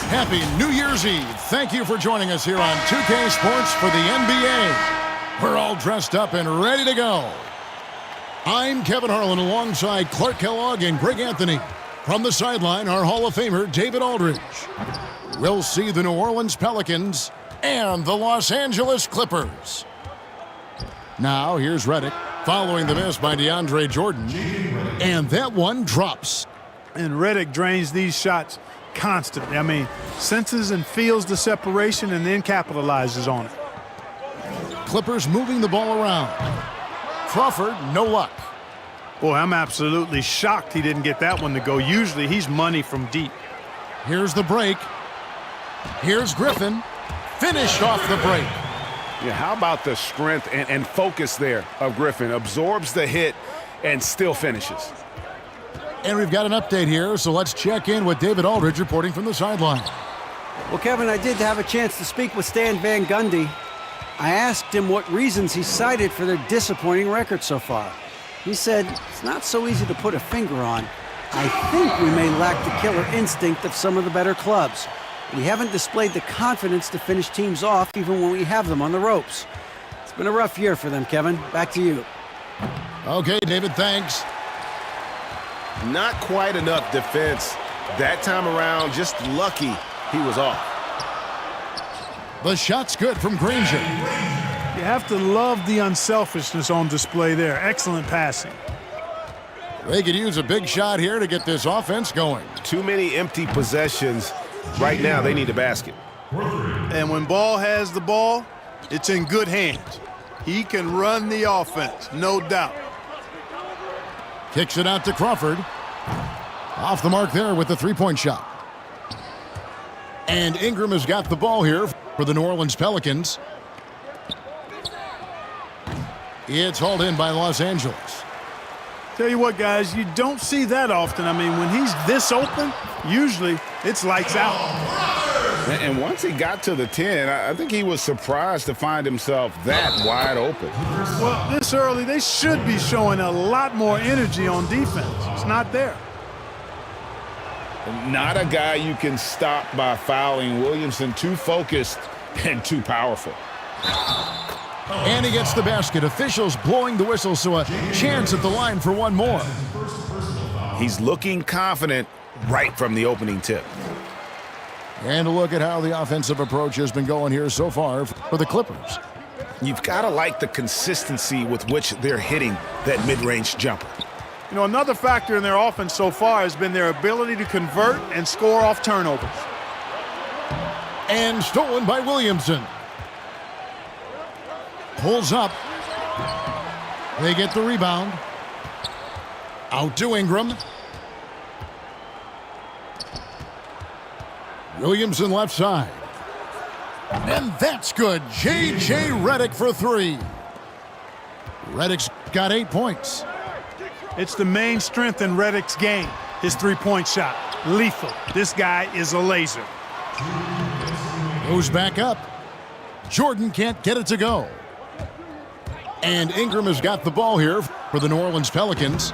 Happy New Year's Eve. Thank you for joining us here on 2K Sports for the NBA. We're all dressed up and ready to go. I'm Kevin Harlan alongside Clark Kellogg and Greg Anthony. From the sideline, our Hall of Famer, David Aldridge. We'll see the New Orleans Pelicans and the Los Angeles Clippers. Now, here's Redick following the miss by DeAndre Jordan. And that one drops. And Redick drains these shots constantly. I mean, senses and feels the separation and then capitalizes on it. Clippers moving the ball around. Crawford, no luck. Boy, I'm absolutely shocked he didn't get that one to go. Usually he's money from deep. Here's the break. Here's Griffin. Finished off the break. Yeah, how about the strength and focus there of Griffin? Absorbs the hit and still finishes. And we've got an update here, so let's check in with David Aldridge reporting from the sideline. Well, Kevin, I did have a chance to speak with Stan Van Gundy. I asked him what reasons he cited for their disappointing record so far. He said, it's not so easy to put a finger on. I think we may lack the killer instinct of some of the better clubs. We haven't displayed the confidence to finish teams off even when we have them on the ropes. It's been a rough year for them, Kevin. Back to you. Okay, David, thanks. Not quite enough defense. That time around, just lucky he was off. The shot's good from Granger. You have to love the unselfishness on display there. Excellent passing. They could use a big shot here to get this offense going. Too many empty possessions. Right now, they need a basket. And when Ball has the ball, it's in good hands. He can run the offense, no doubt. Kicks it out to Crawford. Off the mark there with the three-point shot. And Ingram has got the ball here for the New Orleans Pelicans. It's hauled in by Los Angeles. Tell you what, guys, you don't see that often. I mean, when he's this open, usually it's lights out. And once he got to the 10, I think he was surprised to find himself that wide open. Well, this early, they should be showing a lot more energy on defense. It's not there. Not a guy you can stop by fouling. Williamson too focused and too powerful. And he gets the basket. Officials blowing the whistle, so a chance at the line for one more. He's looking confident right from the opening tip. And a look at how the offensive approach has been going here so far for the Clippers. You've got to like the consistency with which they're hitting that mid-range jumper. You know, another factor in their offense so far has been their ability to convert and score off turnovers. And stolen by Williamson. Pulls up. They get the rebound. Out to Ingram. Williamson left side. And that's good. J.J. Redick for three. Redick's got 8 points. It's the main strength in Redick's game, his three-point shot. Lethal. This guy is a laser. Goes back up. Jordan can't get it to go. And Ingram has got the ball here for the New Orleans Pelicans.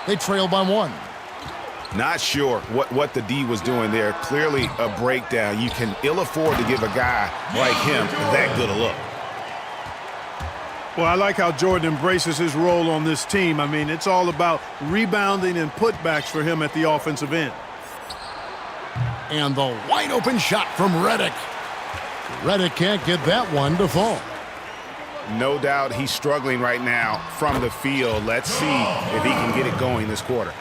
They trail by one. Not sure what the D was doing there. Clearly a breakdown. You can ill afford to give a guy like him that good a look. Well, I like how Jordan embraces his role on this team. I mean, it's all about rebounding and putbacks for him at the offensive end. And the wide open shot from Redick. Redick can't get that one to fall. No doubt he's struggling right now from the field. Let's see if he can get it going this quarter.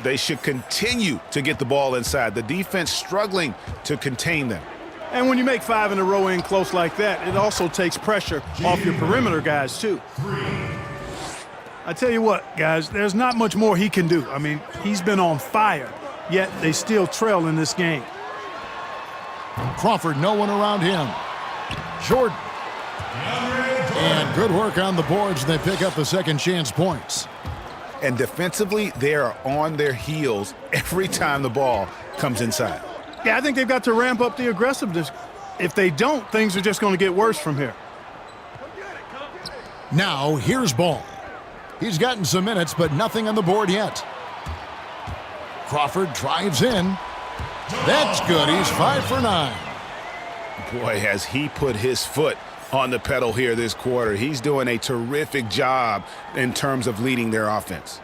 They should continue to get the ball inside. The defense struggling to contain them. And when you make 5 in a row in close like that, it also takes pressure off your perimeter guys, too. I tell you what, guys, there's not much more he can do. I mean, he's been on fire, yet they still trail in this game. Crawford, no one around him. Jordan. And good work on the boards. They pick up the second chance points. And defensively, they are on their heels every time the ball comes inside. Yeah, I think they've got to ramp up the aggressiveness. If they don't, things are just going to get worse from here. Now, here's Ball. He's gotten some minutes, but nothing on the board yet. Crawford drives in. That's good. He's 5 for 9. Boy, has he put his foot on the pedal here this quarter. He's doing a terrific job in terms of leading their offense.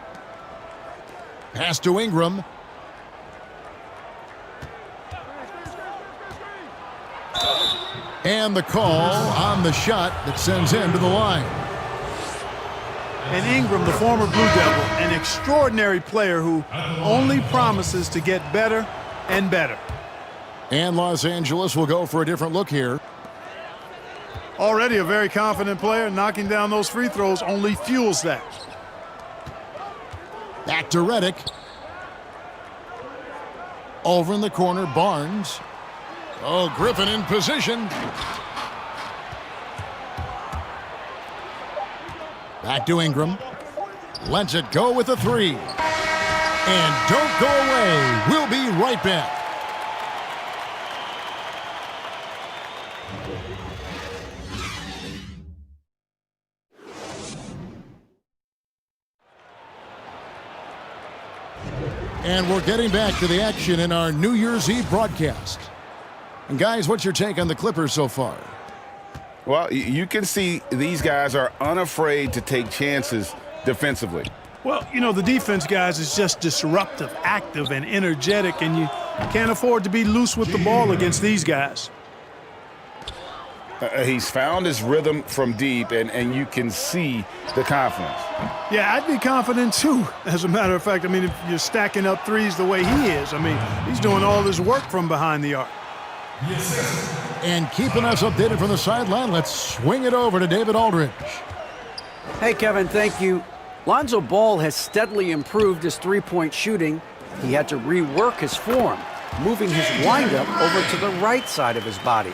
Pass to Ingram. And the call on the shot that sends him to the line. And Ingram, the former Blue Devil, an extraordinary player who only promises to get better and better. And Los Angeles will go for a different look here. Already a very confident player. Knocking down those free throws only fuels that. Back to Redick. Over in the corner, Barnes. Oh, Griffin in position. Back to Ingram. Lets it go with a 3. And don't go away. We'll be right back. And we're getting back to the action in our New Year's Eve broadcast. And guys, what's your take on the Clippers so far? Well, you can see these guys are unafraid to take chances defensively. Well, you know, the defense, guys, is just disruptive, active, and energetic, and you can't afford to be loose with the ball against these guys. He's found his rhythm from deep, and you can see the confidence. Yeah, I'd be confident, too, as a matter of fact. I mean, if you're stacking up threes the way he is, I mean, he's doing all this work from behind the arc. And keeping us updated from the sideline, let's swing it over to David Aldridge. Hey, Kevin, thank you. Lonzo Ball has steadily improved his three-point shooting. He had to rework his form, moving his windup over to the right side of his body.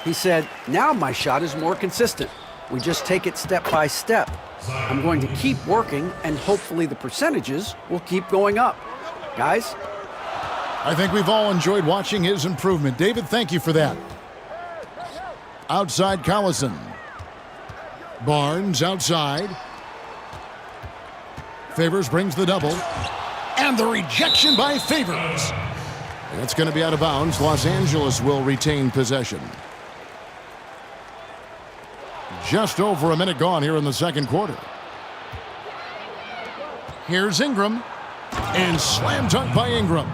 He said, now my shot is more consistent. We just take it step by step. I'm going to keep working, and hopefully the percentages will keep going up. Guys? I think we've all enjoyed watching his improvement. David, thank you for that. Outside Collison. Barnes outside. Favors brings the double. And the rejection by Favors. That's going to be out of bounds. Los Angeles will retain possession. Just over a minute gone here in the second quarter. Here's Ingram. And slam dunk by Ingram.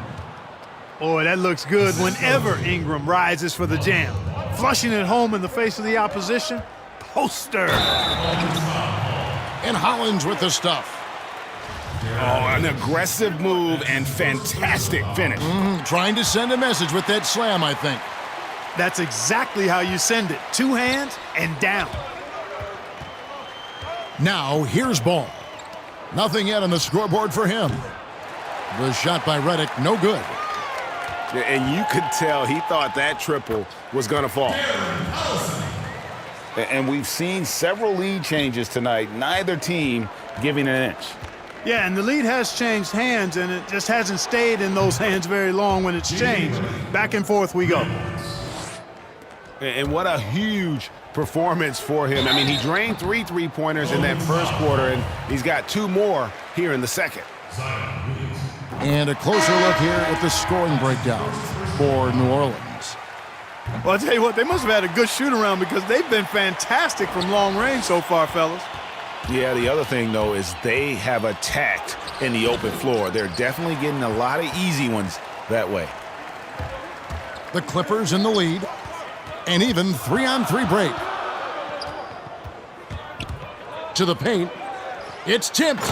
Boy, that looks good whenever Ingram rises for the jam. Flushing it home in the face of the opposition. Poster. And Hollins with the stuff. Oh, an aggressive move and fantastic finish. Trying to send a message with that slam, I think. That's exactly how you send it. Two hands and down. Now, here's Ball. Nothing yet on the scoreboard for him. The shot by Redick, no good. And you could tell he thought that triple was going to fall. And we've seen several lead changes tonight, neither team giving an inch. Yeah, and the lead has changed hands, and it just hasn't stayed in those hands very long when it's changed. Back and forth we go. And what a huge performance for him. I mean, he drained 3 three-pointers in that first quarter, and he's got 2 more here in the second. And a closer look here at the scoring breakdown for New Orleans. Well, I'll tell you what, they must have had a good shoot-around because they've been fantastic from long range so far, fellas. Yeah, the other thing, though, is they have attacked in the open floor. They're definitely getting a lot of easy ones that way. The Clippers in the lead. And even 3-on-3 break. To the paint. It's tipped.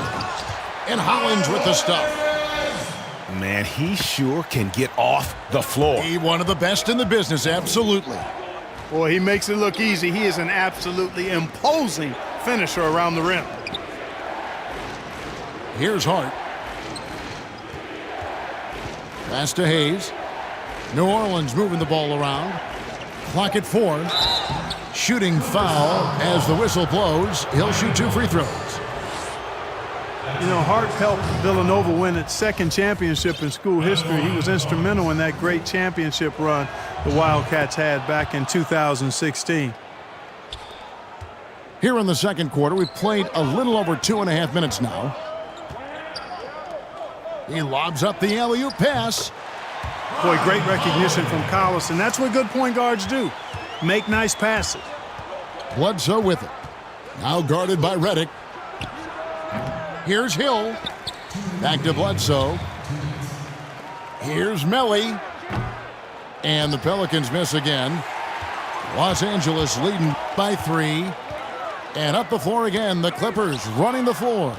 And Hollins with the stuff. Man, he sure can get off the floor. He one of the best in the business, absolutely. Boy, he makes it look easy. He is an absolutely imposing finisher around the rim. Here's Hart. Pass to Hayes. New Orleans moving the ball around. Clock at 4. Shooting foul as the whistle blows. He'll shoot 2 free throws. You know, Hart helped Villanova win its second championship in school history. He was instrumental in that great championship run the Wildcats had back in 2016. Here in the second quarter, we've played a little over 2.5 minutes now. He lobs up the alley-oop pass. Boy, great recognition from Collison. That's what good point guards do. Make nice passes. Bledsoe with it. Now guarded by Redick. Here's Hill. Back to Bledsoe. Here's Melly. And the Pelicans miss again. Los Angeles leading by 3. And up the floor again, the Clippers running the floor.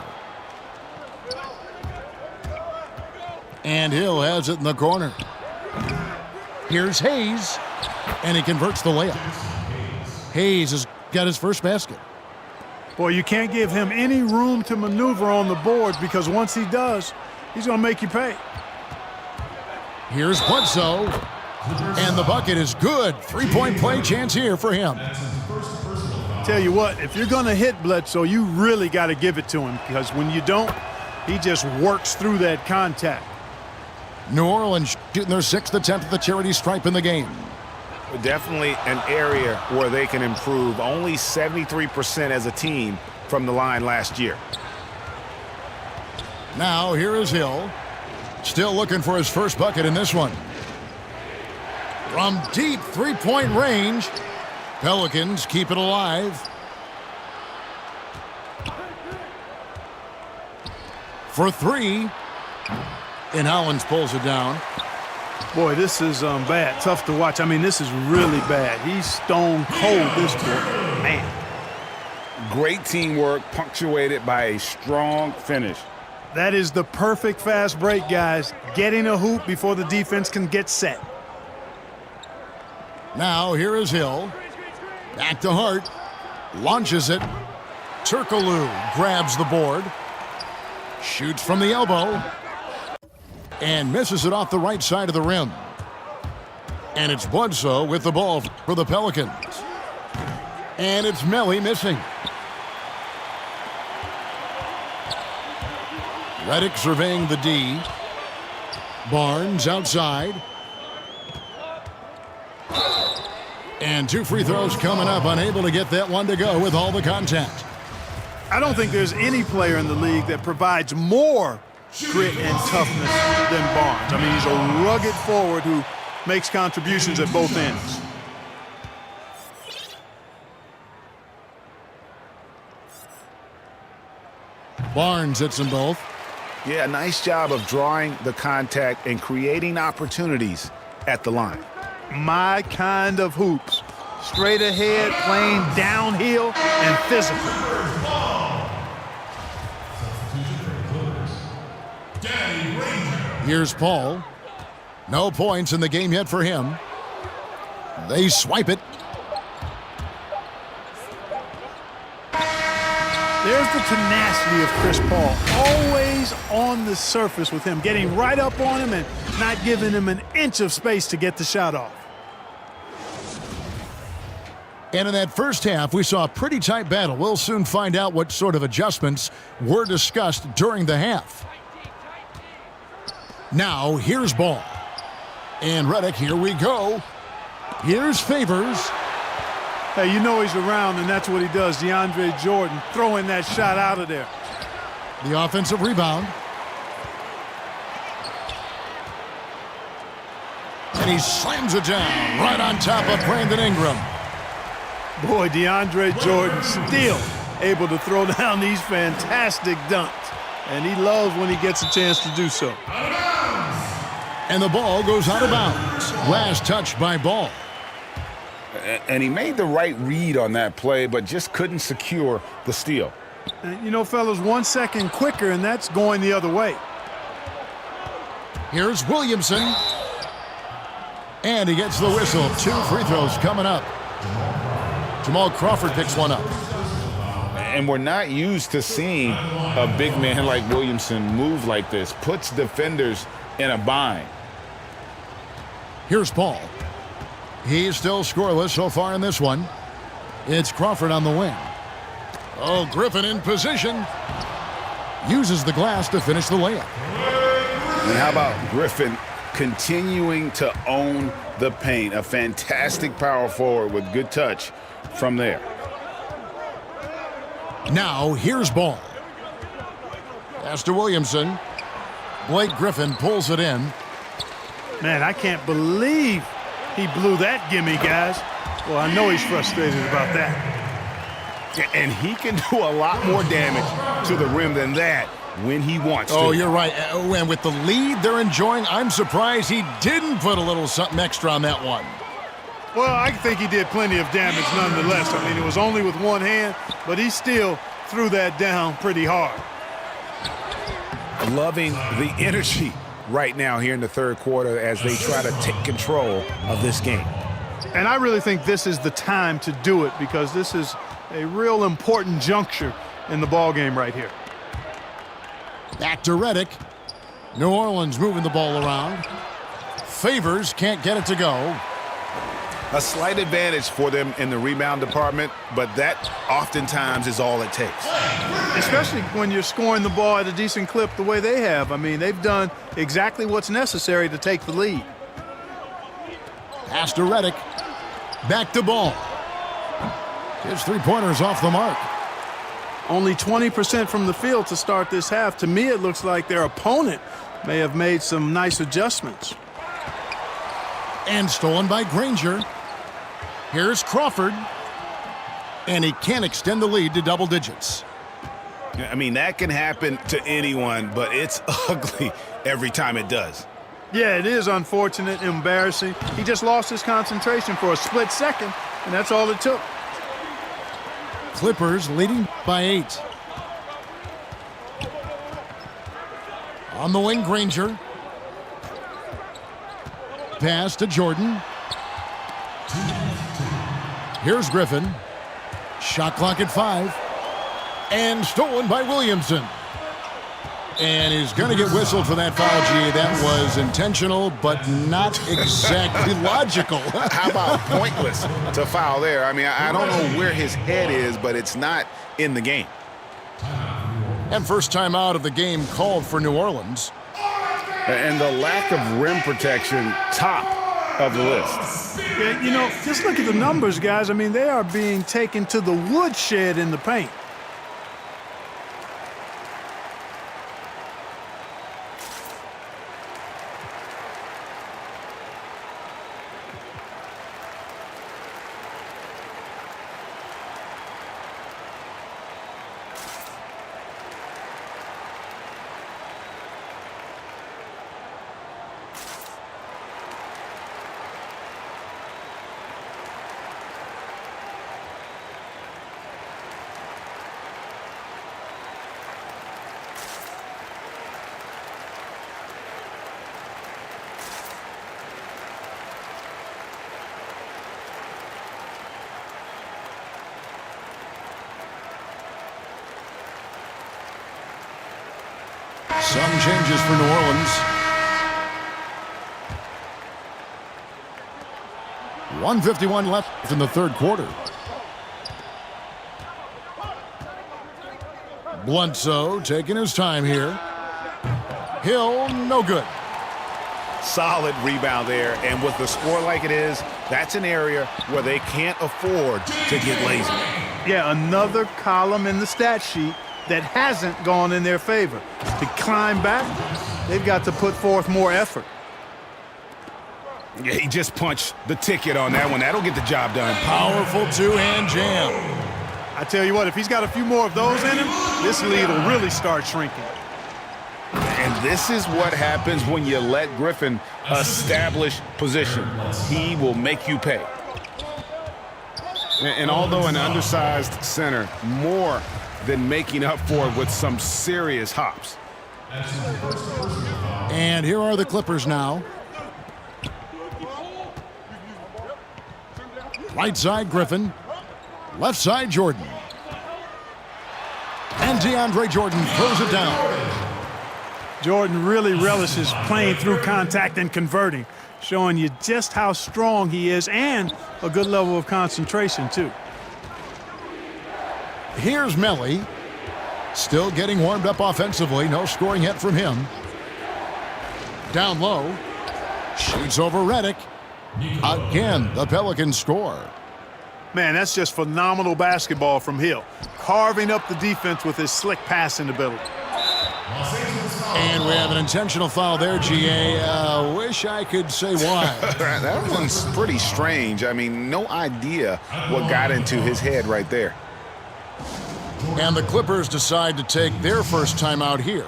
And Hill has it in the corner. Here's Hayes. And he converts the layup. Hayes has got his first basket. Boy, you can't give him any room to maneuver on the boards because once he does, he's going to make you pay. Here's Bledsoe. And the bucket is good. Three-point play chance here for him. Tell you what, if you're going to hit Bledsoe, you really got to give it to him because when you don't, he just works through that contact. New Orleans shooting their 6th attempt at the charity stripe in the game. Definitely an area where they can improve. Only 73% as a team from the line last year. Now here is Hill. Still looking for his first bucket in this one. From deep three-point range, Pelicans keep it alive. For 3. And Hollins pulls it down. Boy, this is bad. Tough to watch. I mean, this is really bad. He's stone cold this quarter. Man. Great teamwork punctuated by a strong finish. That is the perfect fast break, guys. Getting a hoop before the defense can get set. Now here is Hill. Back to Hart. Launches it. Turkoglu grabs the board. Shoots from the elbow. And misses it off the right side of the rim. And it's Bledsoe with the ball for the Pelicans. And it's Melly missing. Redick surveying the D. Barnes outside. And 2 free throws coming up, unable to get that one to go with all the contact. I don't think there's any player in the league that provides more grit and toughness than Barnes. I mean, he's a rugged forward who makes contributions at both ends. Barnes hits them both. Yeah, nice job of drawing the contact and creating opportunities at the line. My kind of hoops. Straight ahead, playing downhill, and physical. Here's Paul. No points in the game yet for him. They swipe it. There's the tenacity of Chris Paul. Always on the surface with him, getting right up on him and not giving him an inch of space to get the shot off. And in that first half, we saw a pretty tight battle. We'll soon find out what sort of adjustments were discussed during the half. Now, here's Ball. And Redick, here we go. Here's Favors. Hey, you know he's around, and that's what he does. DeAndre Jordan throwing that shot out of there. The offensive rebound. And he slams it down right on top of Brandon Ingram. Boy, DeAndre Jordan still able to throw down these fantastic dunks. And he loves when he gets a chance to do so. And the ball goes out of bounds. Last touch by Ball. And he made the right read on that play, but just couldn't secure the steal. And, you know, fellas, 1 second quicker, and that's going the other way. Here's Williamson. And he gets the whistle. 2 free throws coming up. Jamal Crawford picks one up. And we're not used to seeing a big man like Williamson move like this. Puts defenders in a bind. Here's Paul. He's still scoreless so far in this one. It's Crawford on the wing. Oh, Griffin in position. Uses the glass to finish the layup. And how about Griffin continuing to own the paint? A fantastic power forward with good touch from there. Now, here's Ball. Pass to Williamson. Blake Griffin pulls it in. Man, I can't believe he blew that gimme, guys. Well, I know he's frustrated about that. Yeah, and he can do a lot more damage to the rim than that when he wants to. Oh, you're right. And with the lead they're enjoying, I'm surprised he didn't put a little something extra on that one. Well, I think he did plenty of damage nonetheless. I mean, it was only with one hand, but he still threw that down pretty hard. Loving the energy right now here in the third quarter as they try to take control of this game. And I really think this is the time to do it because this is a real important juncture in the ball game right here. Back to Reddick. New Orleans moving the ball around. Favors can't get it to go. A slight advantage for them in the rebound department, but that oftentimes is all it takes. Especially when you're scoring the ball at a decent clip the way they have. I mean, they've done exactly what's necessary to take the lead. Pass to Reddick. Back to Ball. His three-pointers off the mark. Only 20% from the field to start this half. To me, it looks like their opponent may have made some nice adjustments. And stolen by Granger. Here's Crawford. And he can't extend the lead to double digits. I mean, that can happen to anyone, but it's ugly every time it does. Yeah, it is unfortunate, embarrassing. He just lost his concentration for a split second, and that's all it took. Clippers leading by 8. On the wing, Granger. Pass to Jordan. Here's Griffin. Shot clock at 5. And stolen by Williamson. And he's going to get whistled for that foul, G. That was intentional, but not exactly logical. How about pointless to foul there? I mean, I don't know where his head is, but it's not in the game. And first time out of the game called for New Orleans. And the lack of rim protection, top of the list. Yeah, you know, just look at the numbers, guys. I mean, they are being taken to the woodshed in the paint. Some changes for New Orleans. 1:51 left in the third quarter. Bledsoe taking his time here. Hill, no good. Solid rebound there, and with the score like it is, that's an area where they can't afford to get lazy. Yeah, another column in the stat sheet that hasn't gone in their favor. To climb back, they've got to put forth more effort. Yeah, he just punched the ticket on that one. That'll get the job done. Powerful two-hand jam. I tell you what, if he's got a few more of those in him, this lead will really start shrinking. And this is what happens when you let Griffin establish position. He will make you pay. And although an undersized center, more than making up for it with some serious hops. And here are the Clippers now. Right side, Griffin. Left side, Jordan. And DeAndre Jordan throws it down. Jordan really relishes playing through contact and converting, showing you just how strong he is and a good level of concentration, too. Here's Melly. Still getting warmed up offensively. No scoring yet from him. Down low. Shoots over Reddick. Again, the Pelicans score. Man, that's just phenomenal basketball from Hill, carving up the defense with his slick passing ability. And we have an intentional foul there, GA. Wish I could say why. That one's pretty strange. I mean, no idea what got into his head right there. And the Clippers decide to take their first timeout here.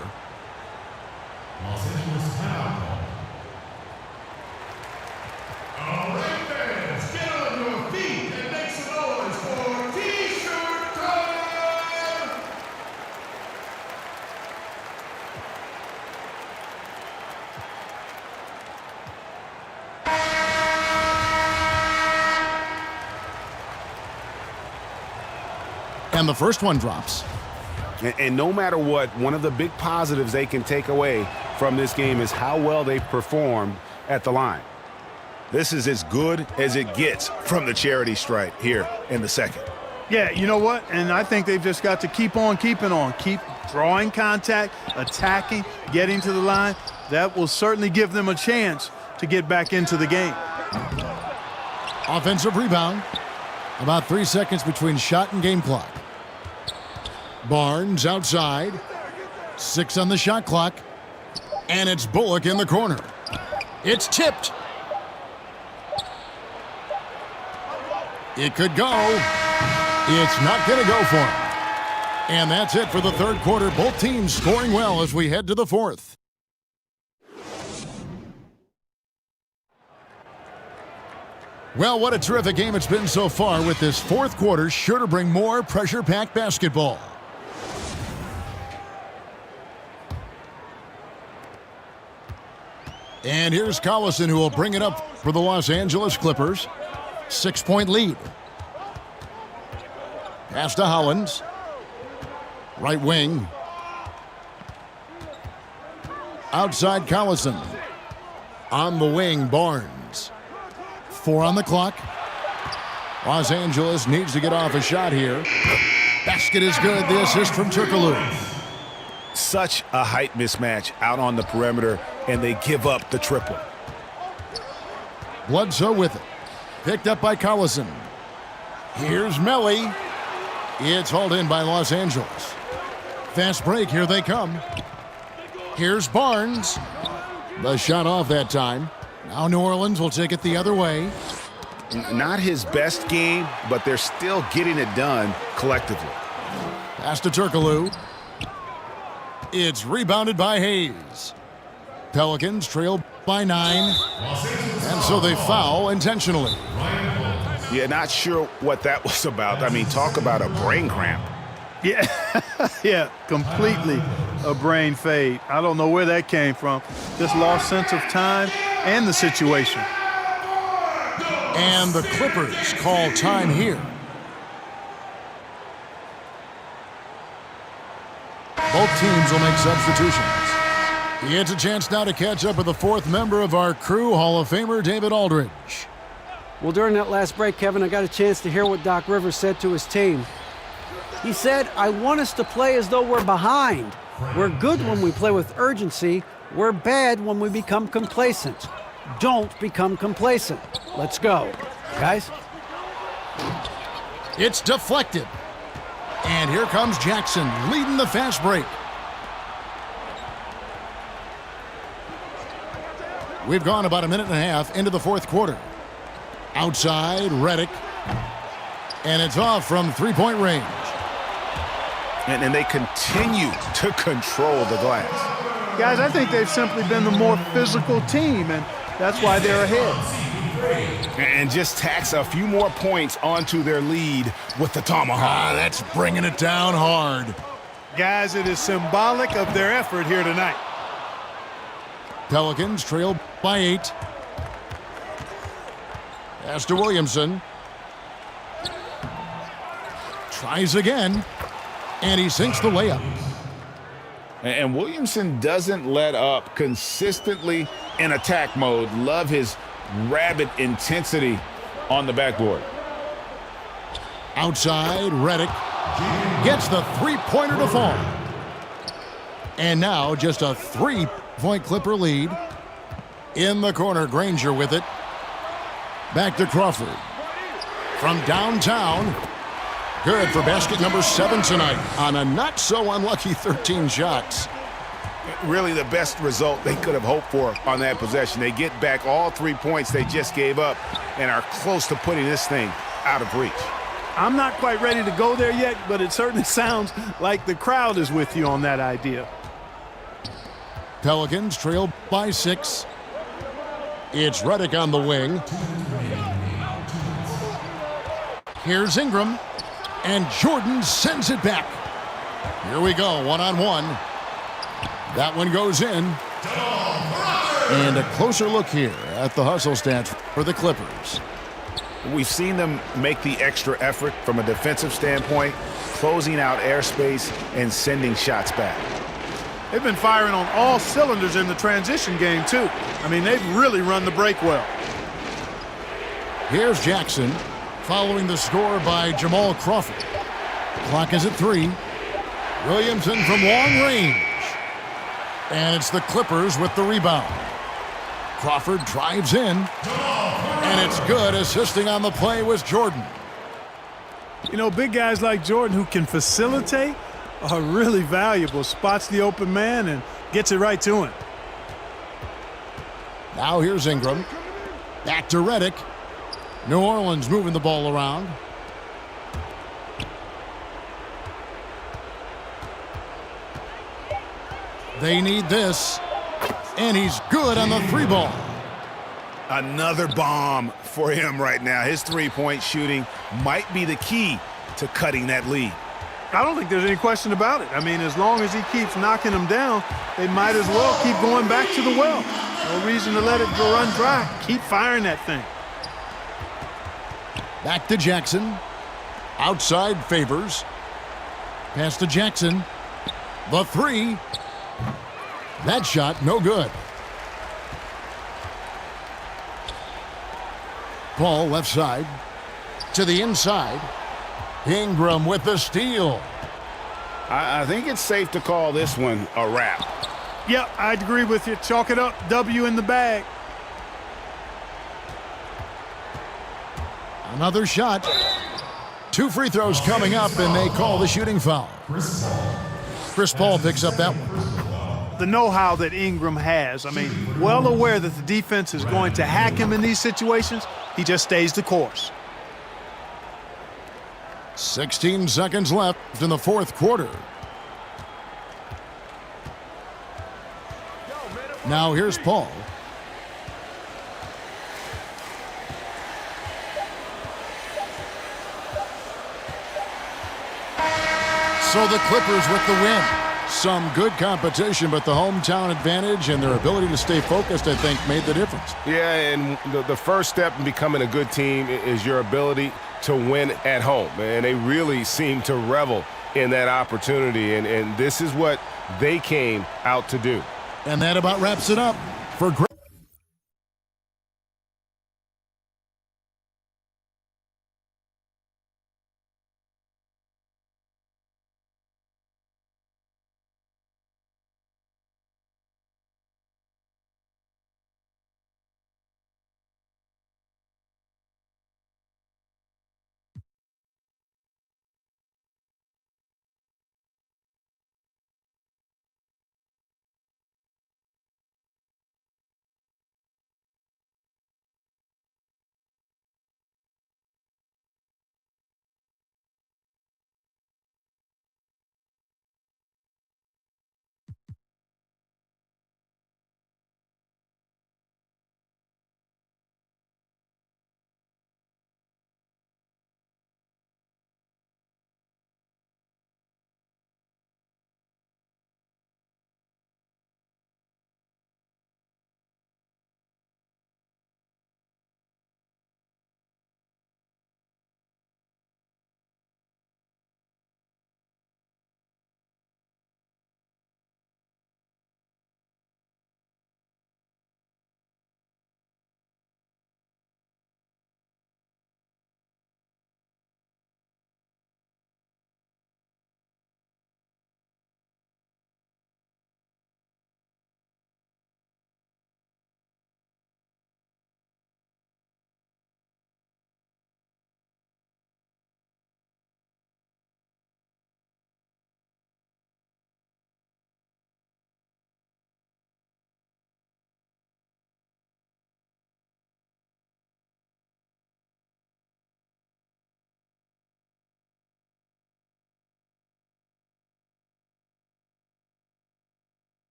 And the first one drops. And no matter what, one of the big positives they can take away from this game is how well they've performed at the line. This is as good as it gets from the charity stripe here in the second. Yeah, you know what? And I think they've just got to keep on keeping on. Keep drawing contact, attacking, getting to the line. That will certainly give them a chance to get back into the game. Offensive rebound. About 3 seconds between shot and game clock. Barnes outside. 6 on the shot clock. And it's Bullock in the corner. It's tipped. It could go. It's not going to go for him. And that's it for the third quarter. Both teams scoring well as we head to the fourth. Well, what a terrific game it's been so far, with this fourth quarter sure to bring more pressure-packed basketball. And here's Collison, who will bring it up for the Los Angeles Clippers. 6-point lead. Pass to Hollins. Right wing. Outside Collison. On the wing, Barnes. 4 on the clock. Los Angeles needs to get off a shot here. Basket is good. The assist from Turkoglu. Such a height mismatch out on the perimeter, and they give up the triple. Bledsoe with it. Picked up by Collison. Here's Melly. It's hauled in by Los Angeles. Fast break. Here they come. Here's Barnes. The shot off that time. Now New Orleans will take it the other way. Not his best game, but they're still getting it done collectively. Pass to Turkoglu. It's rebounded by Hayes. Pelicans trail by 9. And so they foul intentionally. Yeah, not sure what that was about. I mean, talk about a brain cramp. Yeah, yeah, completely a brain fade. I don't know where that came from. Just lost sense of time and the situation. And the Clippers call time here. Both teams will make substitutions. He gets a chance now to catch up with the fourth member of our crew, Hall of Famer David Aldridge. Well, during that last break, Kevin, I got a chance to hear what Doc Rivers said to his team. He said, I want us to play as though we're behind. We're good when we play with urgency. We're bad when we become complacent. Don't become complacent. Let's go. Guys? It's deflected. And here comes Jackson leading the fast break. We've gone about a minute and a half into the fourth quarter. Outside, Redick. And it's off from three-point range. And they continue to control the glass. Guys, I think they've simply been the more physical team, and that's why they're ahead. And just tacks a few more points onto their lead with the tomahawk. That's bringing it down hard. Guys, it is symbolic of their effort here tonight. Pelicans trail by 8. Pass to Williamson. Tries again. And he sinks the layup. And Williamson doesn't let up, consistently in attack mode. Love his rabid intensity on the backboard. Outside, Redick gets the three-pointer to fall. And now just a 3-point Clipper lead. In the corner, Granger with it. Back to Crawford. From downtown. Good for basket number 7 tonight on a not-so-unlucky 13 shots. Really the best result they could have hoped for on that possession. They get back all 3 points they just gave up and are close to putting this thing out of reach. I'm not quite ready to go there yet, but it certainly sounds like the crowd is with you on that idea. Pelicans trail by 6. It's Reddick on the wing. Here's Ingram, and Jordan sends it back. Here we go, one-on-one. That one goes in. And a closer look here at the hustle stats for the Clippers. We've seen them make the extra effort from a defensive standpoint, closing out airspace and sending shots back. They've been firing on all cylinders in the transition game, too. I mean, they've really run the break well. Here's Jackson, following the score by Jamal Crawford. Clock is at 3. Williamson from long range. And it's the Clippers with the rebound. Crawford drives in. And it's good. Assisting on the play was Jordan. You know, big guys like Jordan who can facilitate are really valuable. Spots the open man and gets it right to him. Now here's Ingram. Back to Reddick. New Orleans moving the ball around. They need this. And he's good on the 3-ball. Another bomb for him right now. His three-point shooting might be the key to cutting that lead. I don't think there's any question about it. I mean, as long as he keeps knocking them down, they might as well keep going back to the well. No reason to let it go run dry. Keep firing that thing. Back to Jackson. Outside Favors. Pass to Jackson. The 3. That shot, no good. Paul left side. To the inside. Ingram with the steal. I think it's safe to call this one a wrap. Yep, I'd agree with you. Chalk it up. W in the bag. Another shot. 2 free throws coming up, and they call the shooting foul. Chris Paul picks up that one. The know-how that Ingram has. I mean, well aware that the defense is going to hack him in these situations. He just stays the course. 16 seconds left in the fourth quarter. Now here's Paul. So the Clippers with the win. Some good competition, but the hometown advantage and their ability to stay focused, I think, made the difference. Yeah, and the first step in becoming a good team is your ability to win at home. And they really seem to revel in that opportunity, and this is what they came out to do. And that about wraps it up for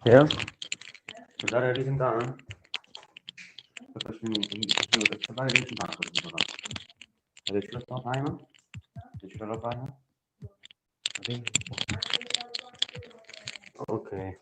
Here. Giocare risentano? Giocare risentano. Adesso lo sto fare? Adesso lo fare? Okay.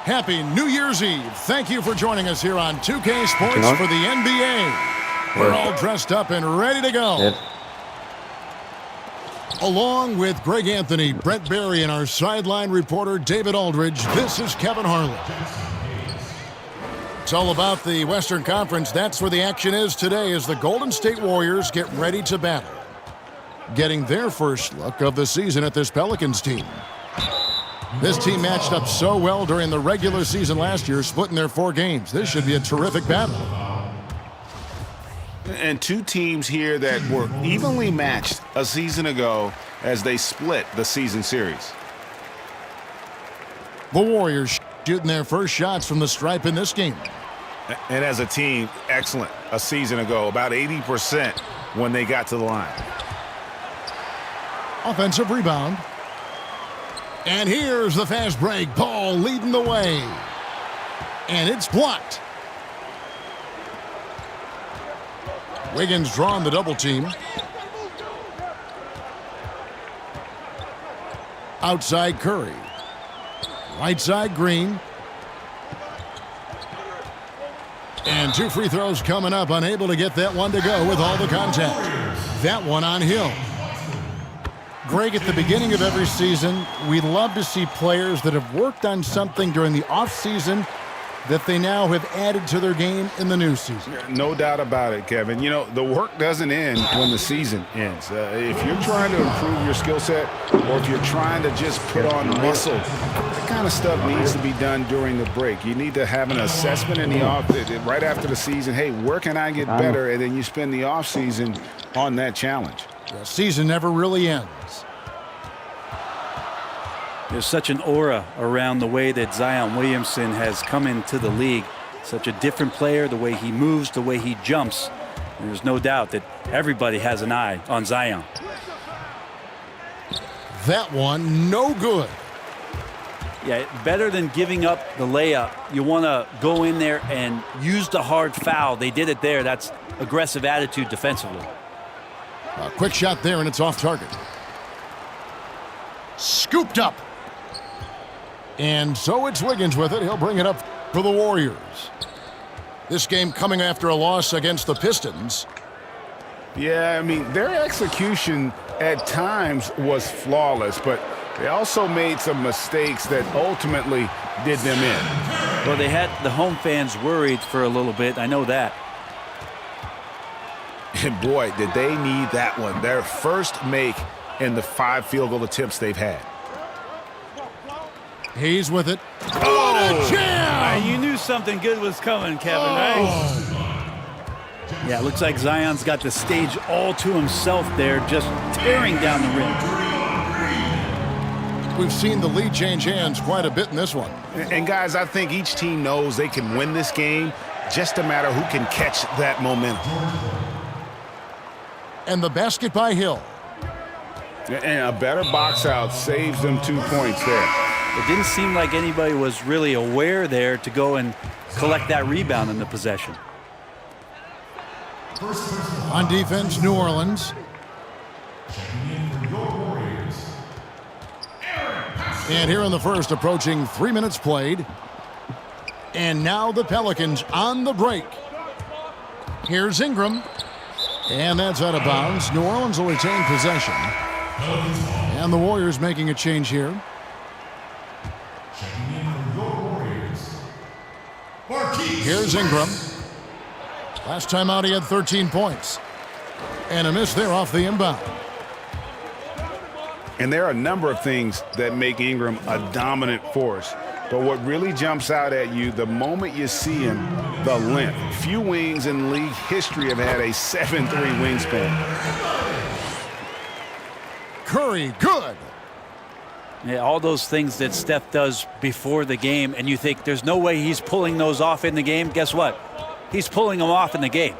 Happy New Year's Eve. Thank you for joining us here on 2K Sports for the NBA. We're all dressed up and ready to go. Along with Greg Anthony, Brent Barry, and our sideline reporter, David Aldridge, this is Kevin Harlan. It's all about the Western Conference. That's where the action is today as the Golden State Warriors get ready to battle, getting their first look of the season at this Pelicans team. This team matched up so well during the regular season last year, splitting their 4 games. This should be a terrific battle. And two teams here that were evenly matched a season ago as they split the season series. The Warriors shooting their first shots from the stripe in this game. And as a team, excellent a season ago, about 80% when they got to the line. Offensive rebound. And here's the fast break. Paul leading the way. And it's blocked. Wiggins drawing the double team. Outside Curry. Right side Green. And 2 free throws coming up. Unable to get that one to go with all the contact. That one on Hill. Greg, at the beginning of every season, we love to see players that have worked on something during the offseason that they now have added to their game in the new season. No doubt about it, Kevin. You know, the work doesn't end when the season ends. If you're trying to improve your skill set or if you're trying to just put on muscle, that kind of stuff needs to be done during the break. You need to have an assessment in the off right after the season. Hey, where can I get better? And then you spend the offseason on that challenge. The season never really ends. There's such an aura around the way that Zion Williamson has come into the league. Such a different player, the way he moves, the way he jumps. And there's no doubt that everybody has an eye on Zion. That one, no good. Yeah, better than giving up the layup. You want to go in there and use the hard foul. They did it there. That's aggressive attitude defensively. A quick shot there, and it's off target. Scooped up. And so it's Wiggins with it. He'll bring it up for the Warriors. This game coming after a loss against the Pistons. Yeah, I mean, their execution at times was flawless, but they also made some mistakes that ultimately did them in. Well, they had the home fans worried for a little bit. I know that. And boy, did they need that one. Their first make in the 5 field goal attempts they've had. He's with it. Oh! What a jam! You knew something good was coming, Kevin, right? Yeah, it looks like Zion's got the stage all to himself there, just tearing down the rim. We've seen the lead change hands quite a bit in this one. And guys, I think each team knows they can win this game, just a matter who can catch that momentum. And the basket by Hill. And a better box out saves them 2 points there. It didn't seem like anybody was really aware there to go and collect that rebound in the possession. On defense, New Orleans. And here in the first, approaching 3 minutes played. And now the Pelicans on the break. Here's Ingram. And that's out of bounds. New Orleans will retain possession. And the Warriors making a change here. Here's Ingram. Last time out he had 13 points. And a miss there off the inbound. And there are a number of things that make Ingram a dominant force. But what really jumps out at you the moment you see him, the length. Few wings in league history have had a 7'3" wingspan. Curry, good. Yeah, all those things that Steph does before the game, and you think there's no way he's pulling those off in the game. Guess what? He's pulling them off in the game.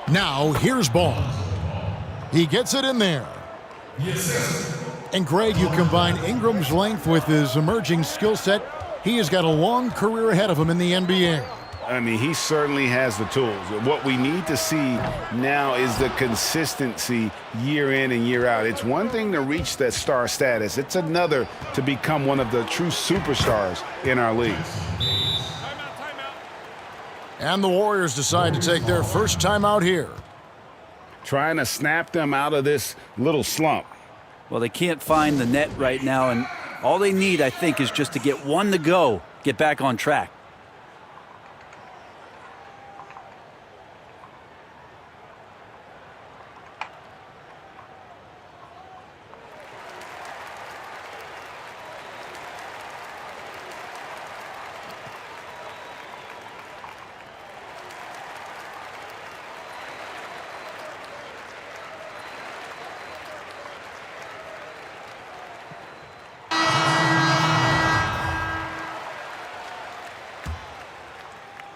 Now here's Ball. He gets it in there. And Greg, you combine Ingram's length with his emerging skill set. He has got a long career ahead of him in the NBA. I mean, he certainly has the tools. What we need to see now is the consistency year in and year out. It's one thing to reach that star status. It's another to become one of the true superstars in our league. And the Warriors decide to take their first time out here. Trying to snap them out of this little slump. Well, they can't find the net right now, and all they need, I think, is just to get one to go, get back on track.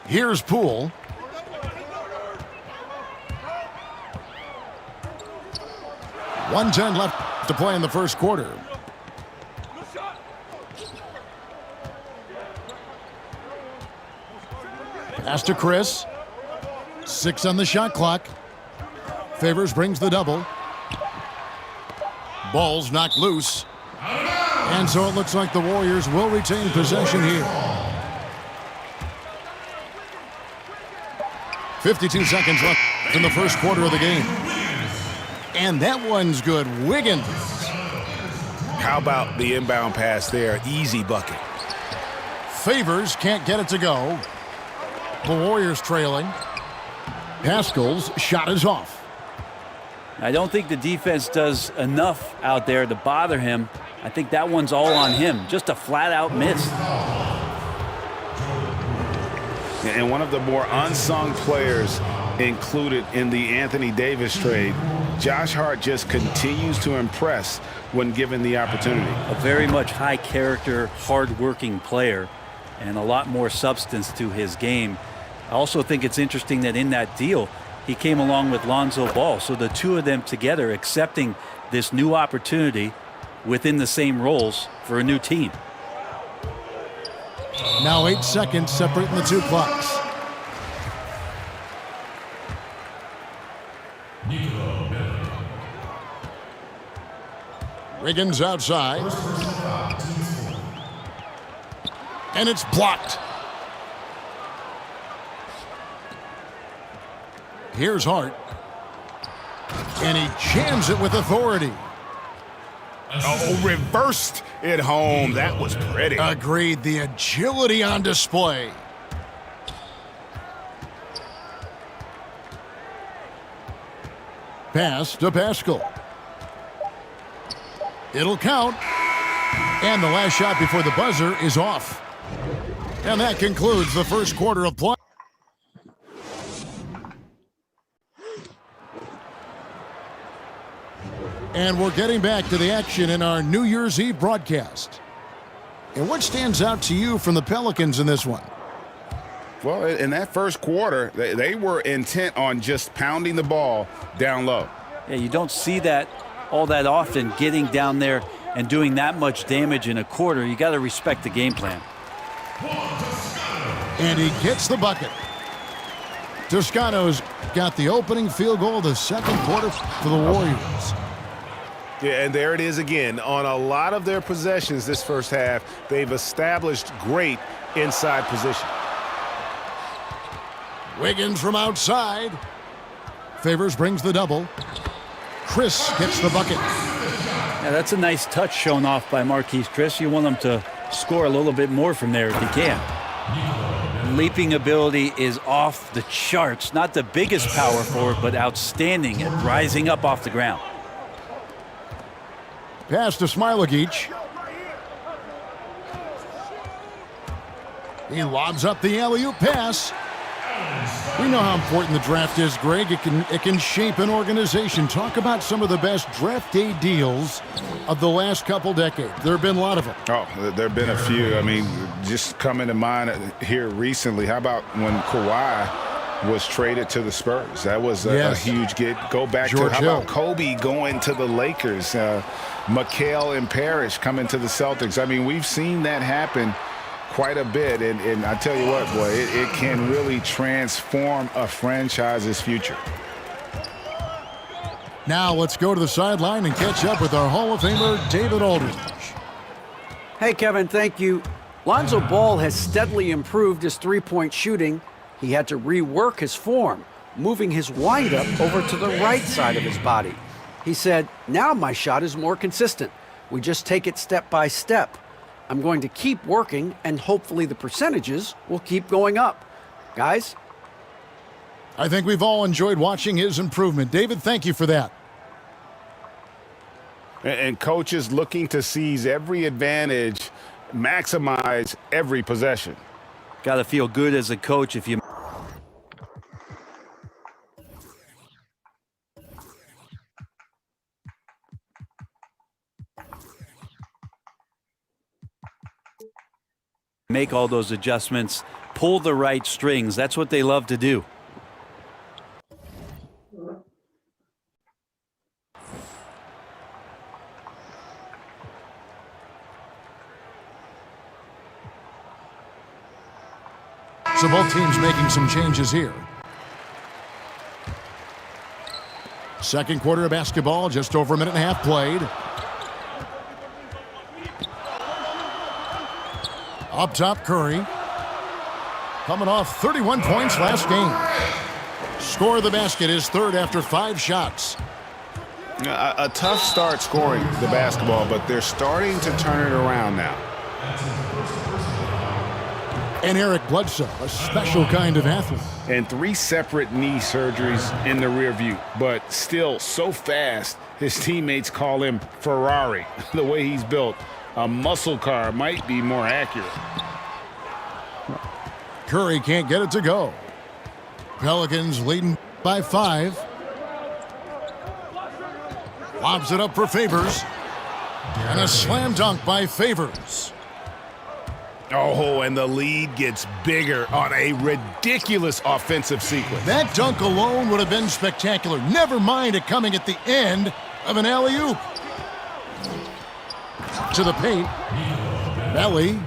Here's Poole. .110 left to play in the first quarter. Pass to Chris. 6 on the shot clock. Favors brings the double. Ball's knocked loose. And so it looks like the Warriors will retain possession here. 52 seconds left in the first quarter of the game. And that one's good. Wiggins. How about the inbound pass there? Easy bucket. Favors can't get it to go. The Warriors trailing. Pascal's shot is off. I don't think the defense does enough out there to bother him. I think that one's all on him. Just a flat-out miss. And one of the more unsung players included in the Anthony Davis trade, Josh Hart just continues to impress when given the opportunity. A very much high-character, hard-working player, and a lot more substance to his game. I also think it's interesting that in that deal, he came along with Lonzo Ball. So the two of them together accepting this new opportunity within the same roles for a new team. Now 8 seconds separating the two clocks. Wiggins outside. And it's blocked. Here's Hart. And he jams it with authority. Oh, reversed it home. That was pretty. Agreed. The agility on display. Pass to Pascal. It'll count. And the last shot before the buzzer is off. And that concludes the first quarter of play. And we're getting back to the action in our New Year's Eve broadcast. And what stands out to you from the Pelicans in this one? Well, in that first quarter, they were intent on just pounding the ball down low. Yeah, you don't see that all that often, getting down there and doing that much damage in a quarter. You got to respect the game plan. And he gets the bucket. Toscano's got the opening field goal of the second quarter for the Warriors. Yeah, and there it is again. On a lot of their possessions this first half, they've established great inside position. Wiggins from outside. Favors brings the double. Chris gets the bucket. Yeah, that's a nice touch shown off by Marquise Chris. You want him to score a little bit more from there if he can. Leaping ability is off the charts. Not the biggest power forward, but outstanding at rising up off the ground. Pass to Smilagic. He lobs up the alley-oop pass. We know how important the draft is, Greg. It can shape an organization. Talk about some of the best draft day deals of the last couple decades. There have been a lot of them. Oh, there have been a few. I mean, just coming to mind here recently. How about when Kawhi was traded to the Spurs? That was a huge get. Go back George to how Hill. about Kobe going to the Lakers? McHale and Parrish coming to the Celtics. I mean, we've seen that happen quite a bit, and I tell you what, boy, it can really transform a franchise's future. Now let's go to the sideline and catch up with our Hall of Famer, David Aldridge. Hey, Kevin, thank you. Lonzo Ball has steadily improved his three-point shooting. He had to rework his form, moving his windup over to the right side of his body. He said, "Now my shot is more consistent. We just take it step by step. I'm going to keep working, and hopefully the percentages will keep going up." Guys? I think we've all enjoyed watching his improvement. David, thank you for that. And coaches looking to seize every advantage, maximize every possession. Got to feel good as a coach if you make all those adjustments, pull the right strings. That's what they love to do. So both teams making some changes here. Second quarter of basketball, just over a minute and a half played. Up top, Curry. Coming off 31 points last game. Score of the basket is third after 5 shots. A tough start scoring the basketball, but they're starting to turn it around now. And Eric Bledsoe, a special kind of athlete. And 3 separate knee surgeries in the rear view, but still so fast, his teammates call him Ferrari. The way he's built, a muscle car might be more accurate. Curry can't get it to go. Pelicans leading by 5. Lobs it up for Favors. And a slam dunk by Favors. Oh, and the lead gets bigger on a ridiculous offensive sequence. That dunk alone would have been spectacular. Never mind it coming at the end of an alley-oop. To the paint. Belly.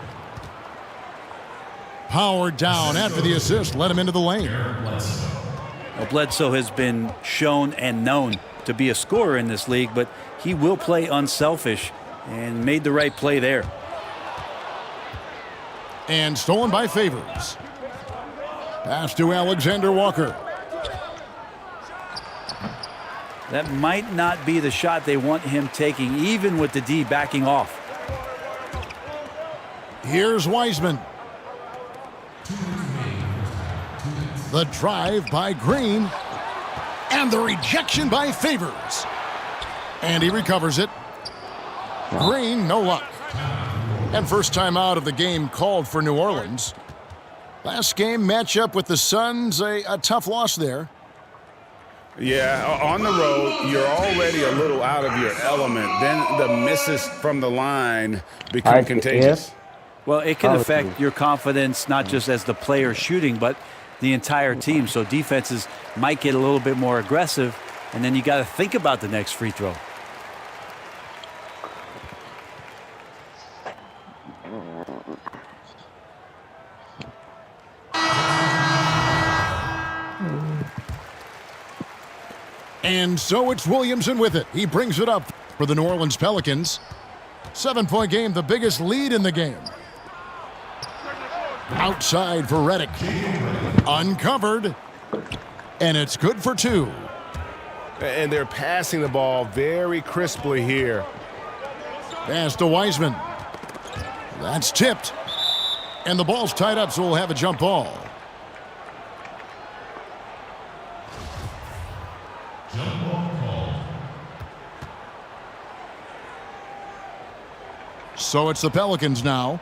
Powered down after the assist. Let him into the lane. Well, Bledsoe has been shown and known to be a scorer in this league, but he will play unselfish and made the right play there. And stolen by Favors. Pass to Alexander Walker. That might not be the shot they want him taking, even with the D backing off. Here's Wiseman. The drive by Green. And the rejection by Favors. And he recovers it. Green, no luck. And first time out of the game called for New Orleans. Last game matchup with the Suns, a tough loss there. Yeah, on the road, you're already a little out of your element. Then the misses from the line become contagious. Well, it can affect your confidence, not just as the player shooting, but the entire team. So defenses might get a little bit more aggressive, and then you got to think about the next free throw. And so it's Williamson with it. He brings it up for the New Orleans Pelicans. 7-point game, the biggest lead in the game. Outside for Reddick. Uncovered. And it's good for 2. And they're passing the ball very crisply here. Pass to Wiseman. That's tipped. And the ball's tied up, so we'll have a jump ball. So it's the Pelicans now.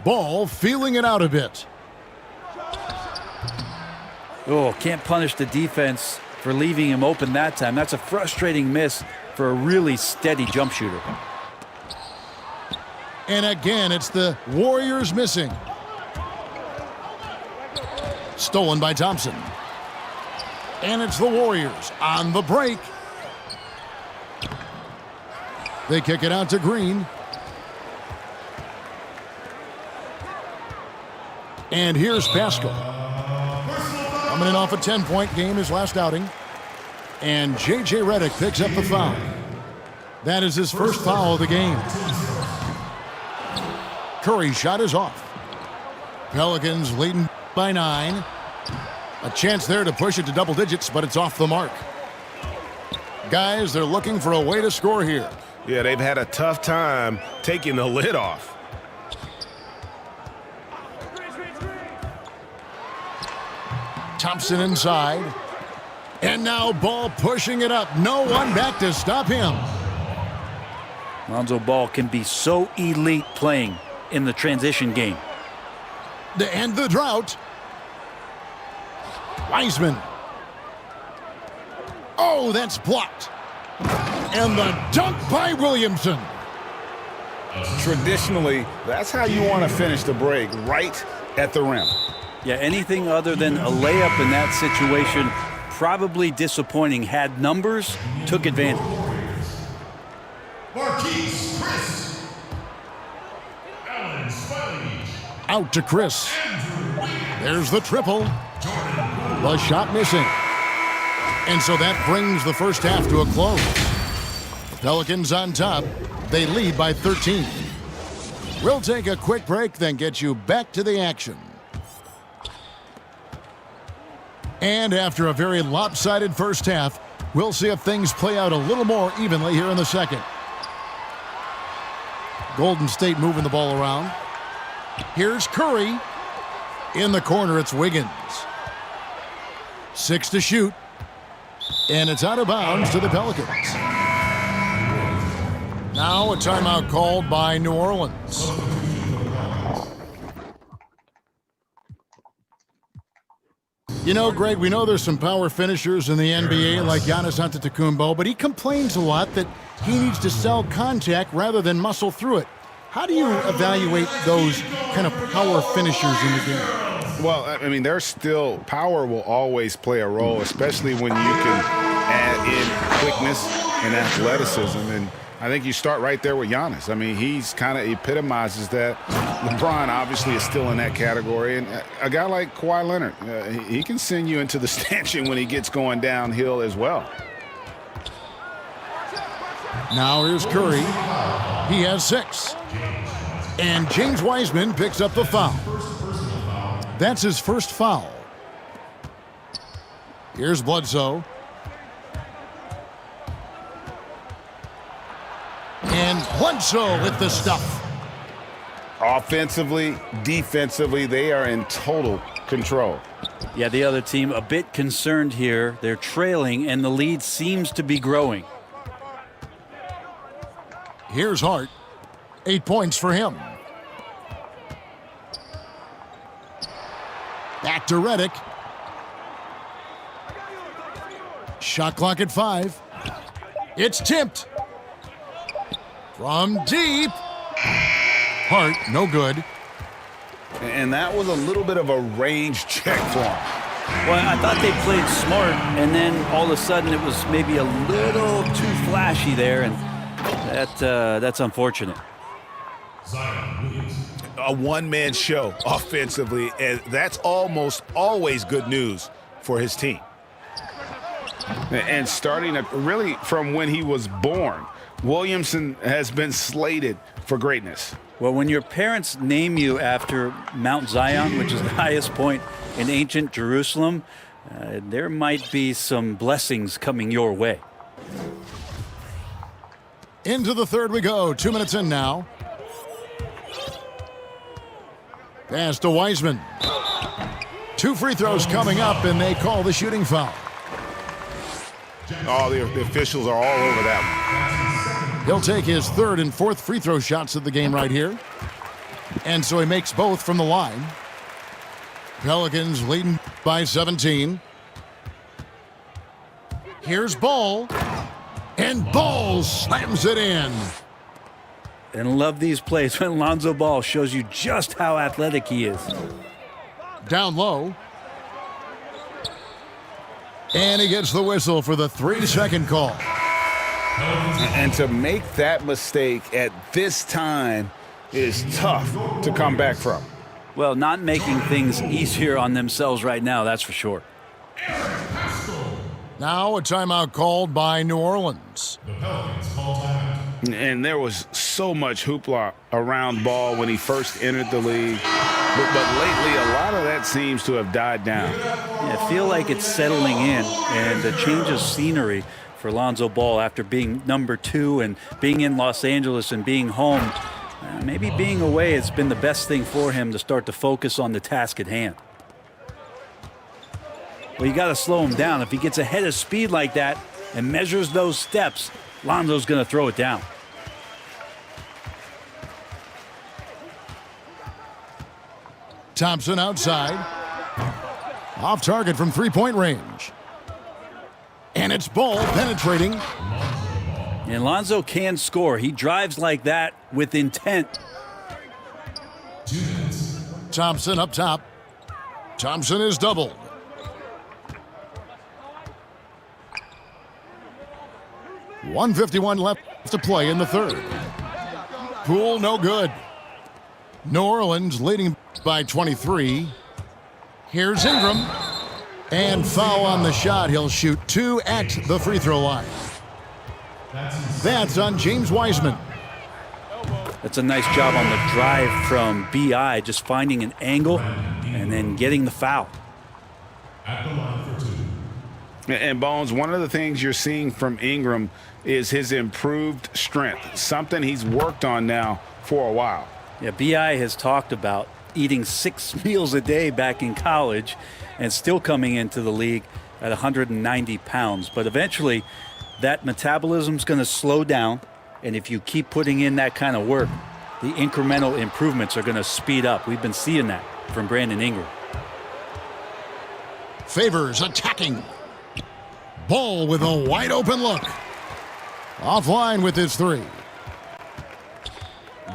Ball feeling it out a bit. Oh, can't punish the defense for leaving him open that time. That's a frustrating miss for a really steady jump shooter. And again, it's the Warriors missing. Stolen by Thompson. And it's the Warriors on the break. They kick it out to Green. And here's Pascal. Coming in off a 10-point game his last outing. And J.J. Redick picks up the foul. That is his first foul of the game. Curry's shot is off. Pelicans leading by 9. A chance there to push it to double digits, but it's off the mark. Guys, they're looking for a way to score here. Yeah, they've had a tough time taking the lid off. Thompson inside. And now ball pushing it up. No one back to stop him. Lonzo Ball can be so elite playing in the transition game. To end the drought. Wiseman. Oh, that's blocked. And the dunk by Williamson. Traditionally, that's how you want to finish the break, right at the rim. Yeah, anything other than a layup in that situation, probably disappointing. Had numbers, took advantage. Marquise Chris. Allen Spivey. Out to Chris. There's the triple. The shot missing. And so that brings the first half to a close. Pelicans on top. They lead by 13. We'll take a quick break, then get you back to the action. And after a very lopsided first half, we'll see if things play out a little more evenly here in the second. Golden State moving the ball around. Here's Curry. In the corner, it's Wiggins. 6 to shoot. And it's out of bounds to the Pelicans. Now a timeout called by New Orleans. You know, Greg, we know there's some power finishers in the NBA like Giannis Antetokounmpo, but he complains a lot that he needs to sell contact rather than muscle through it. How do you evaluate those kind of power finishers in the game? Well, I mean, there's still power will always play a role, especially when you can add in quickness and athleticism. And I think you start right there with Giannis. I mean, he's kind of epitomizes that. LeBron obviously is still in that category. And a guy like Kawhi Leonard, he can send you into the stanchion when he gets going downhill as well. Now here's Curry. He has 6. And James Wiseman picks up the foul. That's his first foul. Here's Bledsoe. And Bledsoe with the stuff. Offensively, defensively, they are in total control. Yeah, the other team a bit concerned here. They're trailing, and the lead seems to be growing. Here's Hart. 8 points for him. Back to Reddick. Shot clock at 5. It's tipped. From deep. Hart, no good. And that was a little bit of a range check for him. Well, I thought they played smart, and then all of a sudden it was maybe a little too flashy there, and that's unfortunate. A one-man show offensively, and that's almost always good news for his team. And starting really from when he was born, Williamson has been slated for greatness. Well, when your parents name you after Mount Zion, which is the highest point in ancient Jerusalem, there might be some blessings coming your way. Into the third we go. 2 minutes in now. Pass to Wiseman. 2 free throws coming up, and they call the shooting foul. Oh, the officials are all over that one. He'll take his 3rd and 4th free throw shots of the game right here. And so he makes both from the line. Pelicans leading by 17. Here's Ball. And Ball slams it in. And love these plays when Lonzo Ball shows you just how athletic he is. Down low. And he gets the whistle for the 3-second call. And to make that mistake at this time is tough to come back from. Well, not making things easier on themselves right now, that's for sure. Now a timeout called by New Orleans. The Pelicans call timeout. And there was so much hoopla around Ball when he first entered the league. But lately, a lot of that seems to have died down. Yeah, I feel like it's settling in, and a change of scenery for Lonzo Ball after being number 2 and being in Los Angeles and being home. Maybe being away has been the best thing for him to start to focus on the task at hand. Well, you got to slow him down. If he gets ahead of speed like that and measures those steps, Lonzo's going to throw it down. Thompson outside. Off target from 3-point range. And it's Ball penetrating. And Lonzo can score. He drives like that with intent. 2 minutes. Thompson up top. Thompson is doubled. .151 left to play in the third. Poole no good. New Orleans leading by 23. Here's Ingram. And foul on the shot. He'll shoot 2 at the free throw line. That's on James Wiseman. That's a nice job on the drive from B.I., just finding an angle and then getting the foul. At the line for 2. And Bones, one of the things you're seeing from Ingram is his improved strength, something he's worked on now for a while. Yeah, B.I. has talked about eating 6 meals a day back in college and still coming into the league at 190 pounds. But eventually, that metabolism's going to slow down, and if you keep putting in that kind of work, the incremental improvements are going to speed up. We've been seeing that from Brandon Ingram. Favors attacking. Ball with a wide open look. Offline with his 3.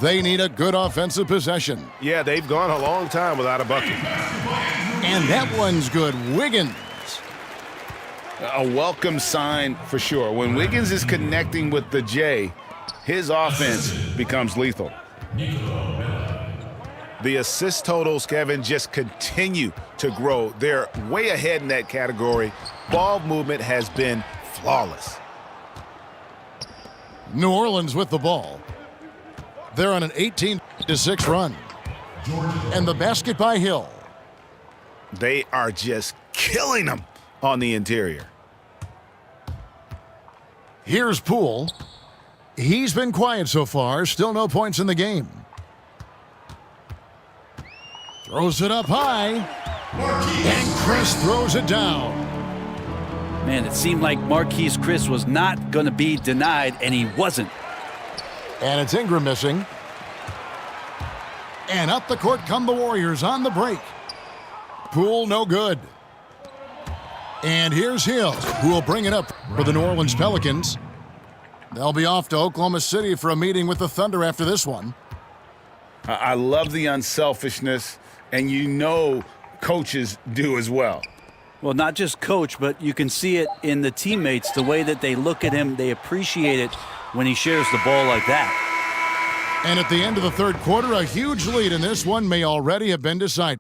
They need a good offensive possession. Yeah, they've gone a long time without a bucket. And that one's good. Wiggins. A welcome sign for sure. When Wiggins is connecting with the J, his offense becomes lethal. The assist totals, Kevin, just continue to grow. They're way ahead in that category. Ball movement has been flawless. New Orleans with the ball. They're on an 18-6 run. And the basket by Hill. They are just killing them on the interior. Here's Poole. He's been quiet so far. Still no points in the game. Throws it up high. And Chris throws it down. Man, it seemed like Marquise Chris was not going to be denied, and he wasn't. And it's Ingram missing. And up the court come the Warriors on the break. Poole no good. And here's Hill, who will bring it up for the New Orleans Pelicans. They'll be off to Oklahoma City for a meeting with the Thunder after this one. I love the unselfishness, and you know coaches do as well. Well, not just coach, but you can see it in the teammates, the way that they look at him. They appreciate it when he shares the ball like that. And at the end of the third quarter, a huge lead in this one may already have been decided.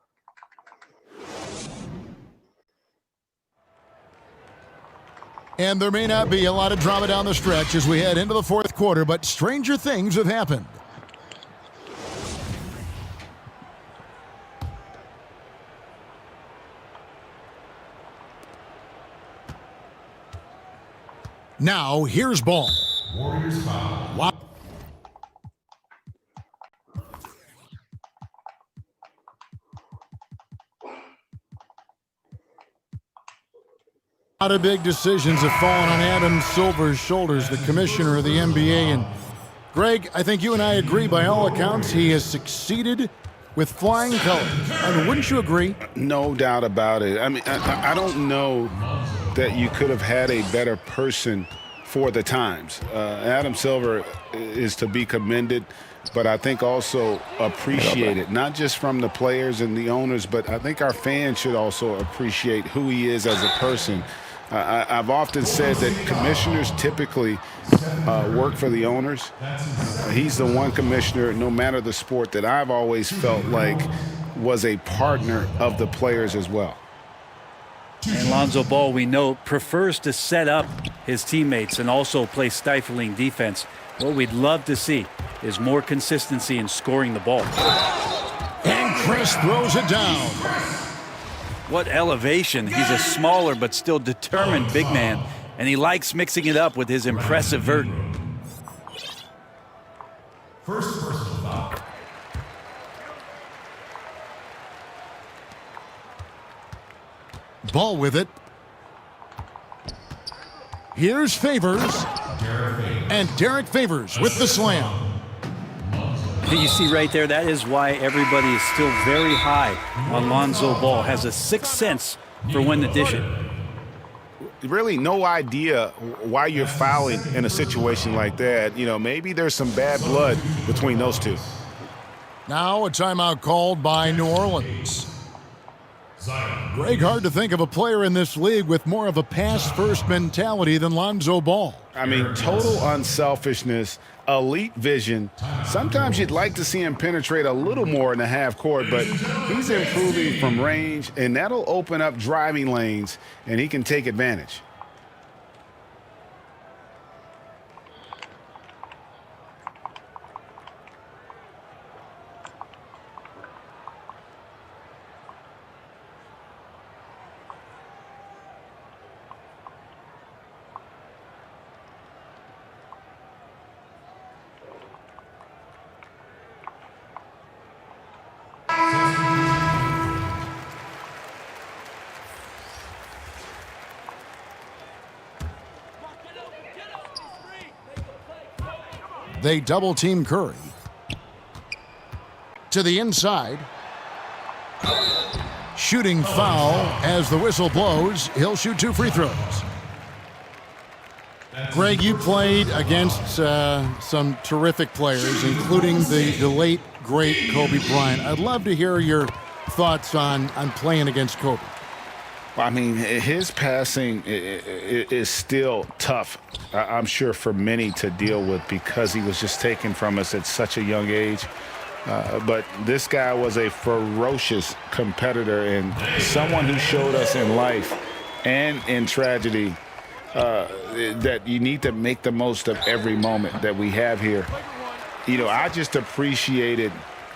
And there may not be a lot of drama down the stretch as we head into the fourth quarter, but stranger things have happened. Now, here's ball. Warriors foul. Wow. A lot of big decisions have fallen on Adam Silver's shoulders, the commissioner of the NBA. And Greg, I think you and I agree by all accounts he has succeeded with flying colors. I mean, wouldn't you agree? No doubt about it. I mean, I don't know that you could have had a better person for the times. Adam Silver is to be commended, but I think also appreciated, not just from the players and the owners, but I think our fans should also appreciate who he is as a person. I've often said that commissioners typically work for the owners. He's the one commissioner, no matter the sport, that I've always felt like was a partner of the players as well. And Lonzo Ball, we know, prefers to set up his teammates and also play stifling defense. What we'd love to see is more consistency in scoring the ball. And Chris throws it down. What elevation. He's a smaller but still determined big man, and he likes mixing it up with his impressive vert. First personal foul. Ball with it. Here's Favors. And Derek Favors with the slam. You see right there, that is why everybody is still very high on Lonzo Ball. Has a sixth sense for when to dish it. Really no idea why you're fouling in a situation like that. You know, maybe there's some bad blood between those two. Now a timeout called by New Orleans. Greg, hard to think of a player in this league with more of a pass-first mentality than Lonzo Ball. I mean, total unselfishness, elite vision. Sometimes you'd like to see him penetrate a little more in the half court, but he's improving from range, and that'll open up driving lanes, and he can take advantage. They double-team Curry. To the inside. Shooting foul as the whistle blows. He'll shoot 2 free throws. Greg, you played against some terrific players, including the late, great Kobe Bryant. I'd love to hear your thoughts on playing against Kobe. I mean, his passing is still tough, I'm sure, for many to deal with because he was just taken from us at such a young age. But this guy was a ferocious competitor and someone who showed us in life and in tragedy that you need to make the most of every moment that we have here. You know, I just appreciated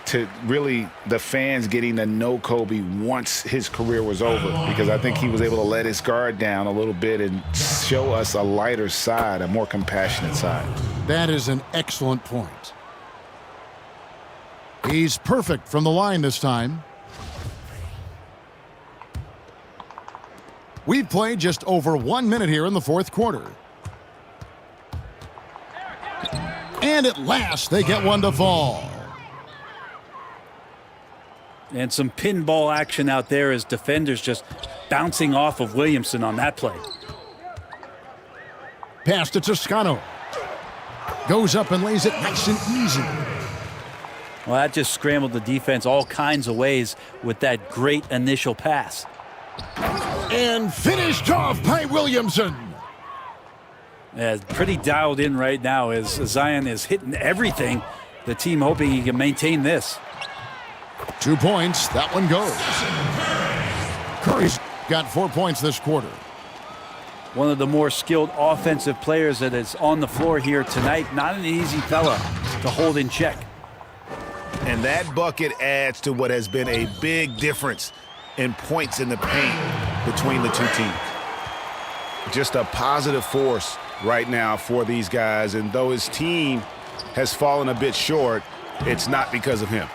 to really the fans getting to know Kobe once his career was over, because I think he was able to let his guard down a little bit and show us a lighter side, a more compassionate side. That is an excellent point. He's perfect from the line this time. We've played just over 1 minute here in the fourth quarter. And at last, they get one to fall. And some pinball action out there as defenders just bouncing off of Williamson on that play. Pass to Toscano. Goes up and lays it nice and easy. Well, that just scrambled the defense all kinds of ways with that great initial pass. And finished off by Williamson. Yeah, pretty dialed in right now as Zion is hitting everything. The team hoping he can maintain this. 2 points. That one goes. Curry's got 4 points this quarter. one of the more skilled offensive players that is on the floor here tonight. Not an easy fella to hold in check. And that bucket adds to what has been a big difference in points in the paint between the two teams. Just a positive force right now for these guys, and though his team has fallen a bit short, it's not because of him.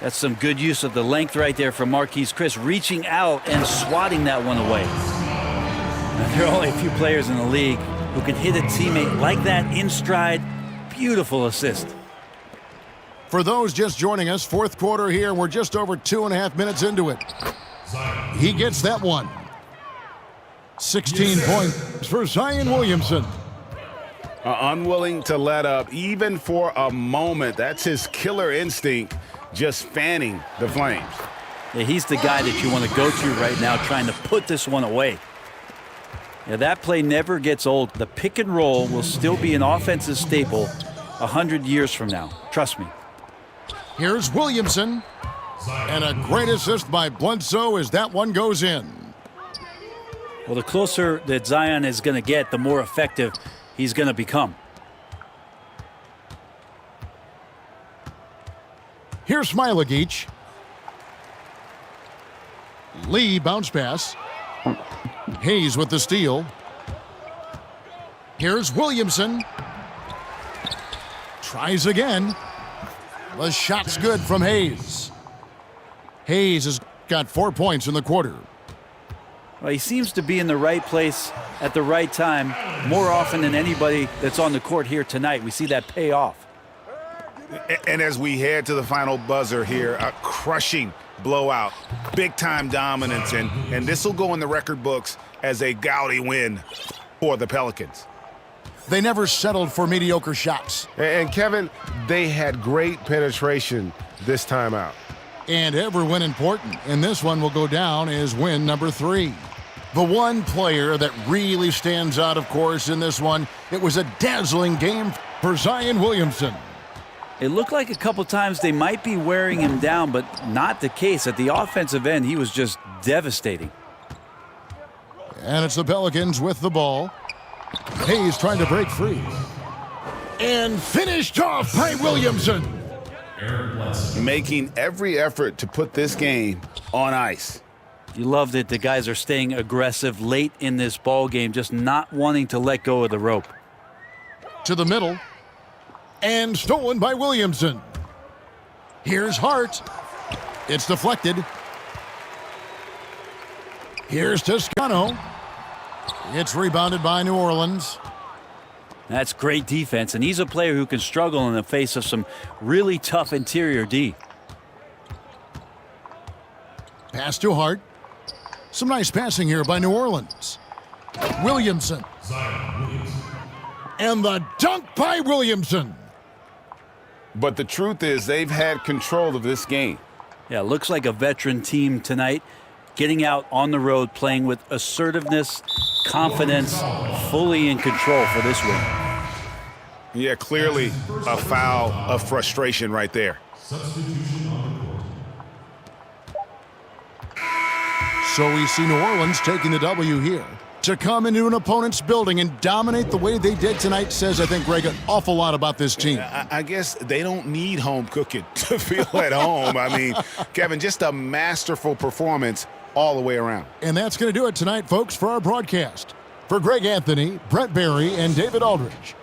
That's some good use of the length right there from Marquise Chris, reaching out and swatting that one away. Now, there are only a few players in the league who can hit a teammate like that in stride. Beautiful assist. For those just joining us, fourth quarter here. We're just over 2.5 minutes into it. He gets that one. 16 points for Zion Williamson. Unwilling to let up even for a moment. That's his killer instinct, just fanning the flames. Yeah, he's the guy that you want to go to right now, trying to put this one away. Yeah, that play never gets old. The pick and roll will still be an offensive staple 100 years from now. Trust me. Here's Williamson. And a great assist by Bledsoe as that one goes in. Well, the closer that Zion is going to get, the more effective he's going to become. Here's Smailagic. Lee bounce pass. Hayes with the steal. Here's Williamson. Tries again. The shot's good from Hayes. Hayes has got 4 points in the quarter. Well, he seems to be in the right place at the right time more often than anybody that's on the court here tonight. We see that pay off. And as we head to the final buzzer here, a crushing blowout, big-time dominance, and this will go in the record books as a gaudy win for the Pelicans. They never settled for mediocre shots. And Kevin, they had great penetration this time out. And every win important, and this one will go down as win number 3. The one player that really stands out, of course, in this one, it was a dazzling game for Zion Williamson. It looked like a couple times they might be wearing him down, but not the case. At the offensive end, he was just devastating. And it's the Pelicans with the ball. Hayes trying to break free. And finished off by Williamson. Making every effort to put this game on ice. You love that the guys are staying aggressive late in this ball game, just not wanting to let go of the rope. To the middle. And stolen by Williamson. Here's Hart. It's deflected. Here's Toscano. It's rebounded by New Orleans. That's great defense, and he's a player who can struggle in the face of some really tough interior D. Pass to Hart. Some nice passing here by New Orleans. Williamson. And the dunk by Williamson. But the truth is they've had control of this game. Yeah, looks like a veteran team tonight, getting out on the road, playing with assertiveness, confidence, fully in control for this win. Yeah, clearly a foul of frustration right there. So we see New Orleans taking the W here. To come into an opponent's building and dominate the way they did tonight says, I think, Greg, an awful lot about this team. I guess they don't need home cooking to feel at home. I mean, Kevin, just a masterful performance all the way around. And that's going to do it tonight, folks, for our broadcast. For Greg Anthony, Brett Barry, and David Aldridge,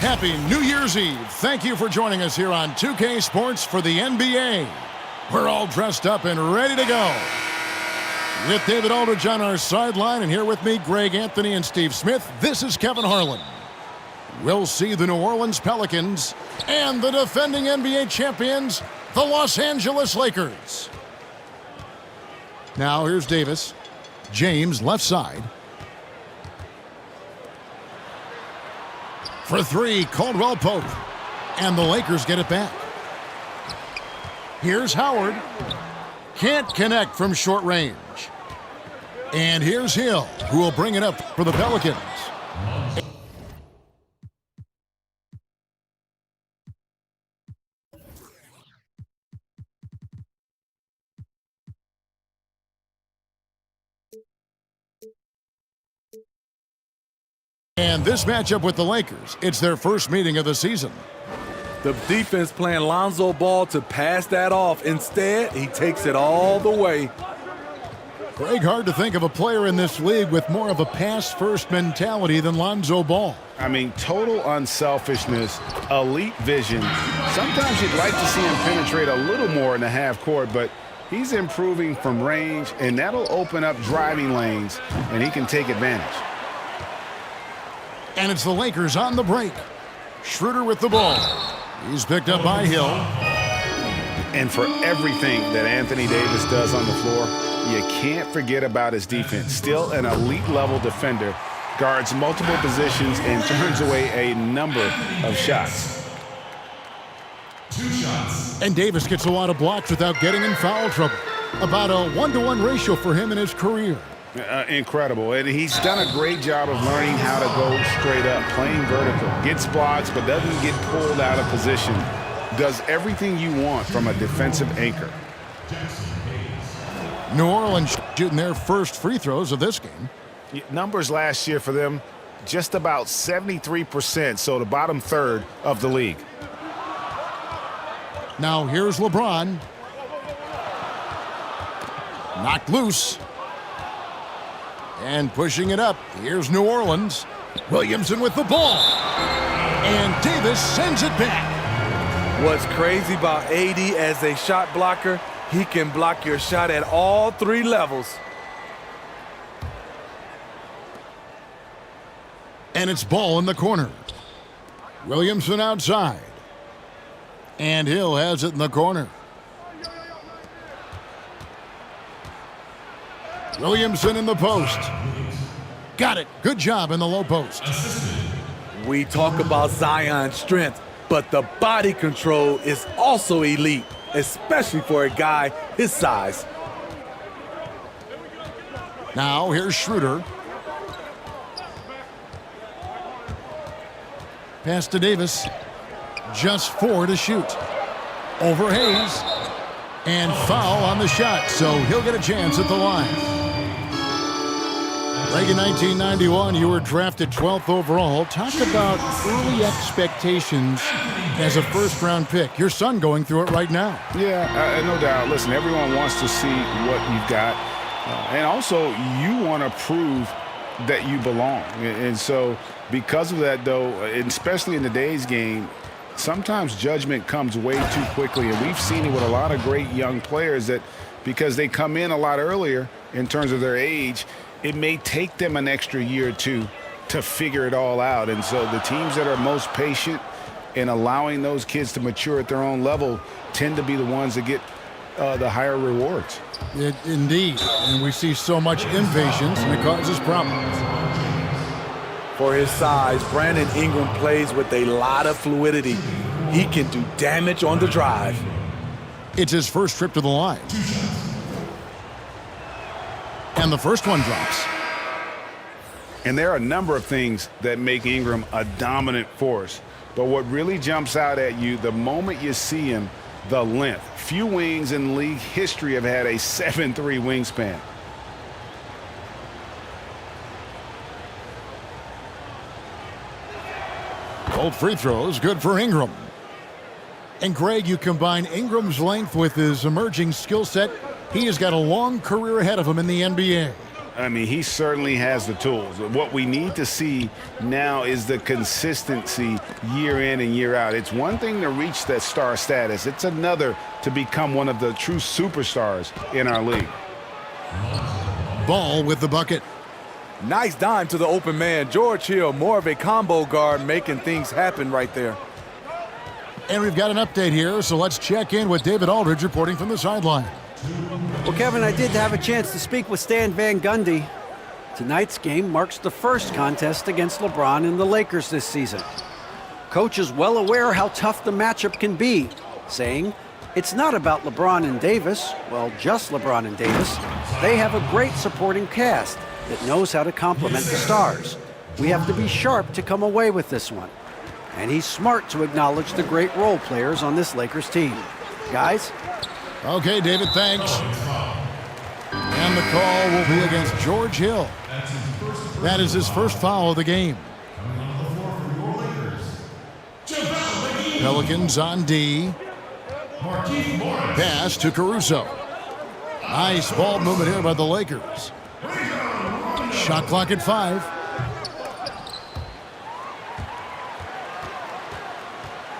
Happy New Year's Eve. Thank you for joining us here on 2K Sports for the NBA. We're all dressed up and ready to go. With David Aldridge on our sideline, and here with me, Greg Anthony and Steve Smith, this is Kevin Harlan. We'll see the New Orleans Pelicans and the defending NBA champions, the Los Angeles Lakers. Now here's Davis. James left side. For three, Caldwell Pope. And the Lakers get it back. Here's Howard. Can't connect from short range. And here's Hill, who will bring it up for the Pelicans. And this matchup with the Lakers, it's their first meeting of the season. The defense playing Lonzo Ball to pass that off. Instead, he takes it all the way. Greg, hard to think of a player in this league with more of a pass-first mentality than Lonzo Ball. I mean, total unselfishness, elite vision. Sometimes you'd like to see him penetrate a little more in the half court, but he's improving from range, and that'll open up driving lanes, and he can take advantage. And it's the Lakers on the break. Schroeder with the ball. He's picked up by Hill. And for everything that Anthony Davis does on the floor, you can't forget about his defense. Still an elite-level defender, guards multiple positions, and turns away a number of shots. 2 shots. And Davis gets a lot of blocks without getting in foul trouble. About a 1-to-1 ratio for him in his career. Incredible, and he's done a great job of learning how to go straight up, playing vertical, gets blocks but doesn't get pulled out of position, does everything you want from a defensive anchor. New Orleans shooting their first free throws of this game. Numbers last year for them, just about 73%, so the bottom third of the league. Now here's LeBron. Knocked loose. And pushing it up, here's New Orleans. Williamson with the ball. And Davis sends it back. What's crazy about AD as a shot blocker, he can block your shot at all 3 levels. And it's ball in the corner. Williamson outside. And Hill has it in the corner. Williamson in the post. Got it. Good job in the low post. We talk about Zion's strength, but the body control is also elite, especially for a guy his size. Now here's Schroeder. Pass to Davis. Just 4 to shoot. Over Hayes. And foul on the shot, so he'll get a chance at the line. Like in 1991, you were drafted 12th overall. Talk about early expectations as a first-round pick. Your son going through it right now. Yeah, no doubt. Listen, everyone wants to see what you've got. And also, you want to prove that you belong. And so, because of that, though, and especially in today's game, sometimes judgment comes way too quickly. And we've seen it with a lot of great young players that because they come in a lot earlier in terms of their age, it may take them an extra year or two to figure it all out. And so the teams that are most patient in allowing those kids to mature at their own level tend to be the ones that get the higher rewards. Indeed. And we see so much impatience, and it causes problems. For his size, Brandon Ingram plays with a lot of fluidity. He can do damage on the drive. It's his first trip to the line. And the first one drops. And there are a number of things that make Ingram a dominant force. But what really jumps out at you the moment you see him, the length. Few wings in league history have had a 7'3" wingspan. Both free throws good for Ingram. And Greg, you combine Ingram's length with his emerging skill set, he has got a long career ahead of him in the NBA. I mean, he certainly has the tools. What we need to see now is the consistency year in and year out. It's one thing to reach that star status. It's another to become one of the true superstars in our league. Ball with the bucket. Nice dime to the open man. George Hill, more of a combo guard, making things happen right there. And we've got an update here, so let's check in with David Aldridge reporting from the sideline. Well, Kevin, I did have a chance to speak with Stan Van Gundy. Tonight's game marks the first contest against LeBron and the Lakers this season. Coach is well aware how tough the matchup can be, saying, it's not about LeBron and Davis, well, just LeBron and Davis. They have a great supporting cast that knows how to complement the stars. We have to be sharp to come away with this one. And he's smart to acknowledge the great role players on this Lakers team. Guys? Okay, David, thanks. And the call will be against George Hill. That is his first foul of the game. Pelicans on D. Pass to Caruso. Nice ball movement here by the Lakers. Shot clock at 5.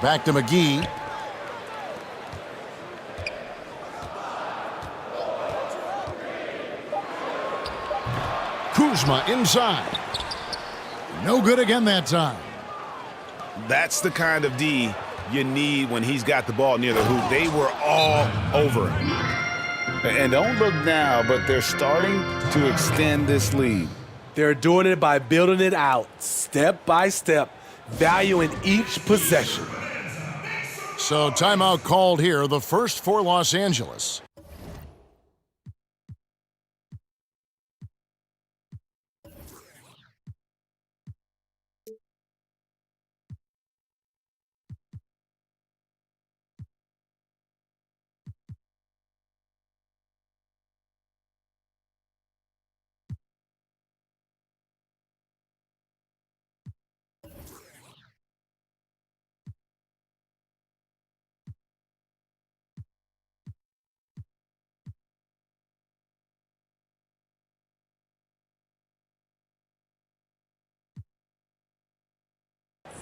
Back to McGee. Kuzma inside. No good again that time. That's the kind of D you need when he's got the ball near the hoop. They were all over it. And don't look now, but they're starting to extend this lead. They're doing it by building it out, step by step, valuing each possession. So timeout called here, the first for Los Angeles.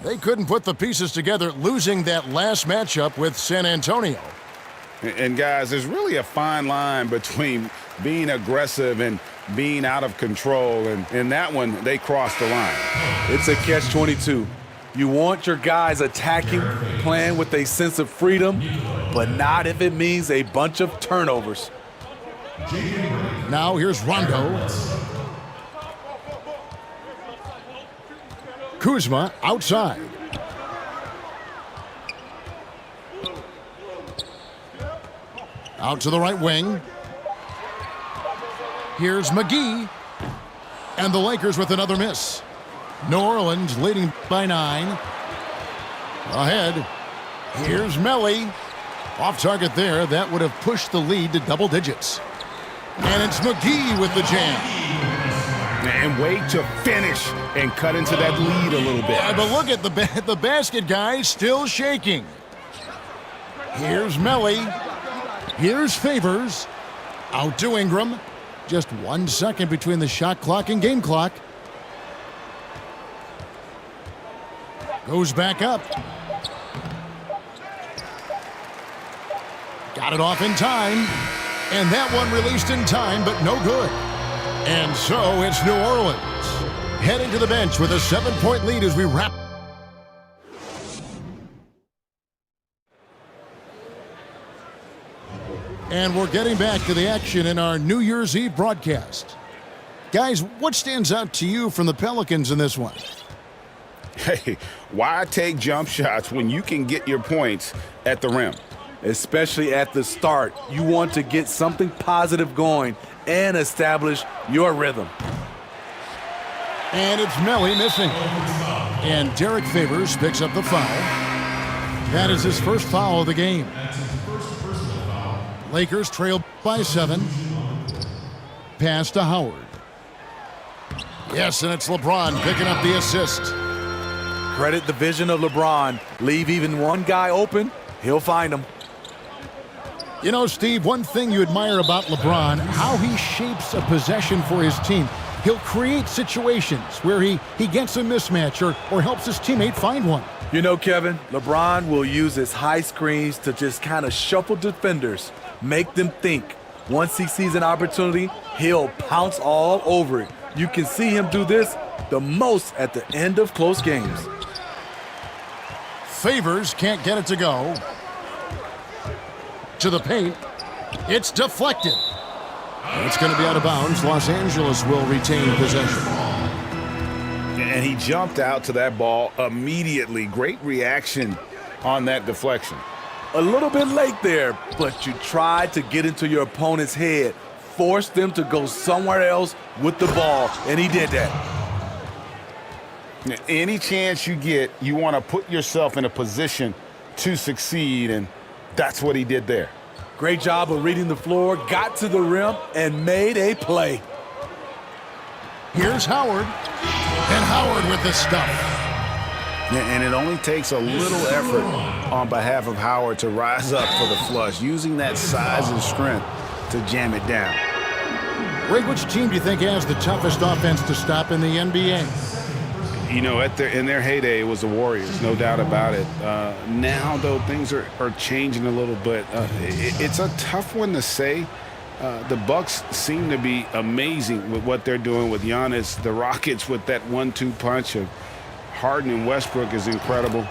They couldn't put the pieces together, losing that last matchup with San Antonio. And guys, there's really a fine line between being aggressive and being out of control. And in that one, they crossed the line. It's a catch-22. You want your guys attacking, playing with a sense of freedom, but not if it means a bunch of turnovers. Now here's Rondo. Kuzma outside. Out to the right wing. Here's McGee. And the Lakers with another miss. New Orleans leading by 9. Ahead. Here's Melly. Off target there. That would have pushed the lead to double digits. And it's McGee with the jam. And wait to finish and cut into that lead a little bit. But look at the basket, guys, still shaking. Here's Melly. Here's Favors. Out to Ingram. Just 1 second between the shot clock and game clock. Goes back up. Got it off in time. And that one released in time, but no good. And so it's New Orleans heading to the bench with a 7-point lead as we wrap. And we're getting back to the action in our New Year's Eve broadcast. Guys, what stands out to you from the Pelicans in this one? Hey, why take jump shots when you can get your points at the rim? Especially at the start, you want to get something positive going and establish your rhythm. And it's Melly missing. And Derek Favors picks up the foul. That is his first foul of the game. Lakers trail by 7. Pass to Howard. Yes, and it's LeBron picking up the assist. Credit the vision of LeBron. Leave even one guy open, he'll find him. You know, Steve, one thing you admire about LeBron, how he shapes a possession for his team. He'll create situations where he gets a mismatch or helps his teammate find one. You know, Kevin, LeBron will use his high screens to just kind of shuffle defenders, make them think. Once he sees an opportunity, he'll pounce all over it. You can see him do this the most at the end of close games. Favors can't get it to go. To the paint. It's deflected. It's going to be out of bounds. Los Angeles will retain possession. And he jumped out to that ball immediately. Great reaction on that deflection. A little bit late there, but you tried to get into your opponent's head, force them to go somewhere else with the ball, and he did that. Any chance you get, you want to put yourself in a position to succeed, and that's what he did there. Great job of reading the floor, got to the rim, and made a play. Here's Howard. And Howard with the stuff. And it only takes a little effort on behalf of Howard to rise up for the flush, using that size and strength to jam it down. Greg, which team do you think has the toughest offense to stop in the NBA? You know, in their heyday, it was the Warriors, no doubt about it. Now, though, things are changing a little bit. It's a tough one to say. The Bucks seem to be amazing with what they're doing with Giannis. The Rockets with that 1-2 punch of Harden and Westbrook is incredible.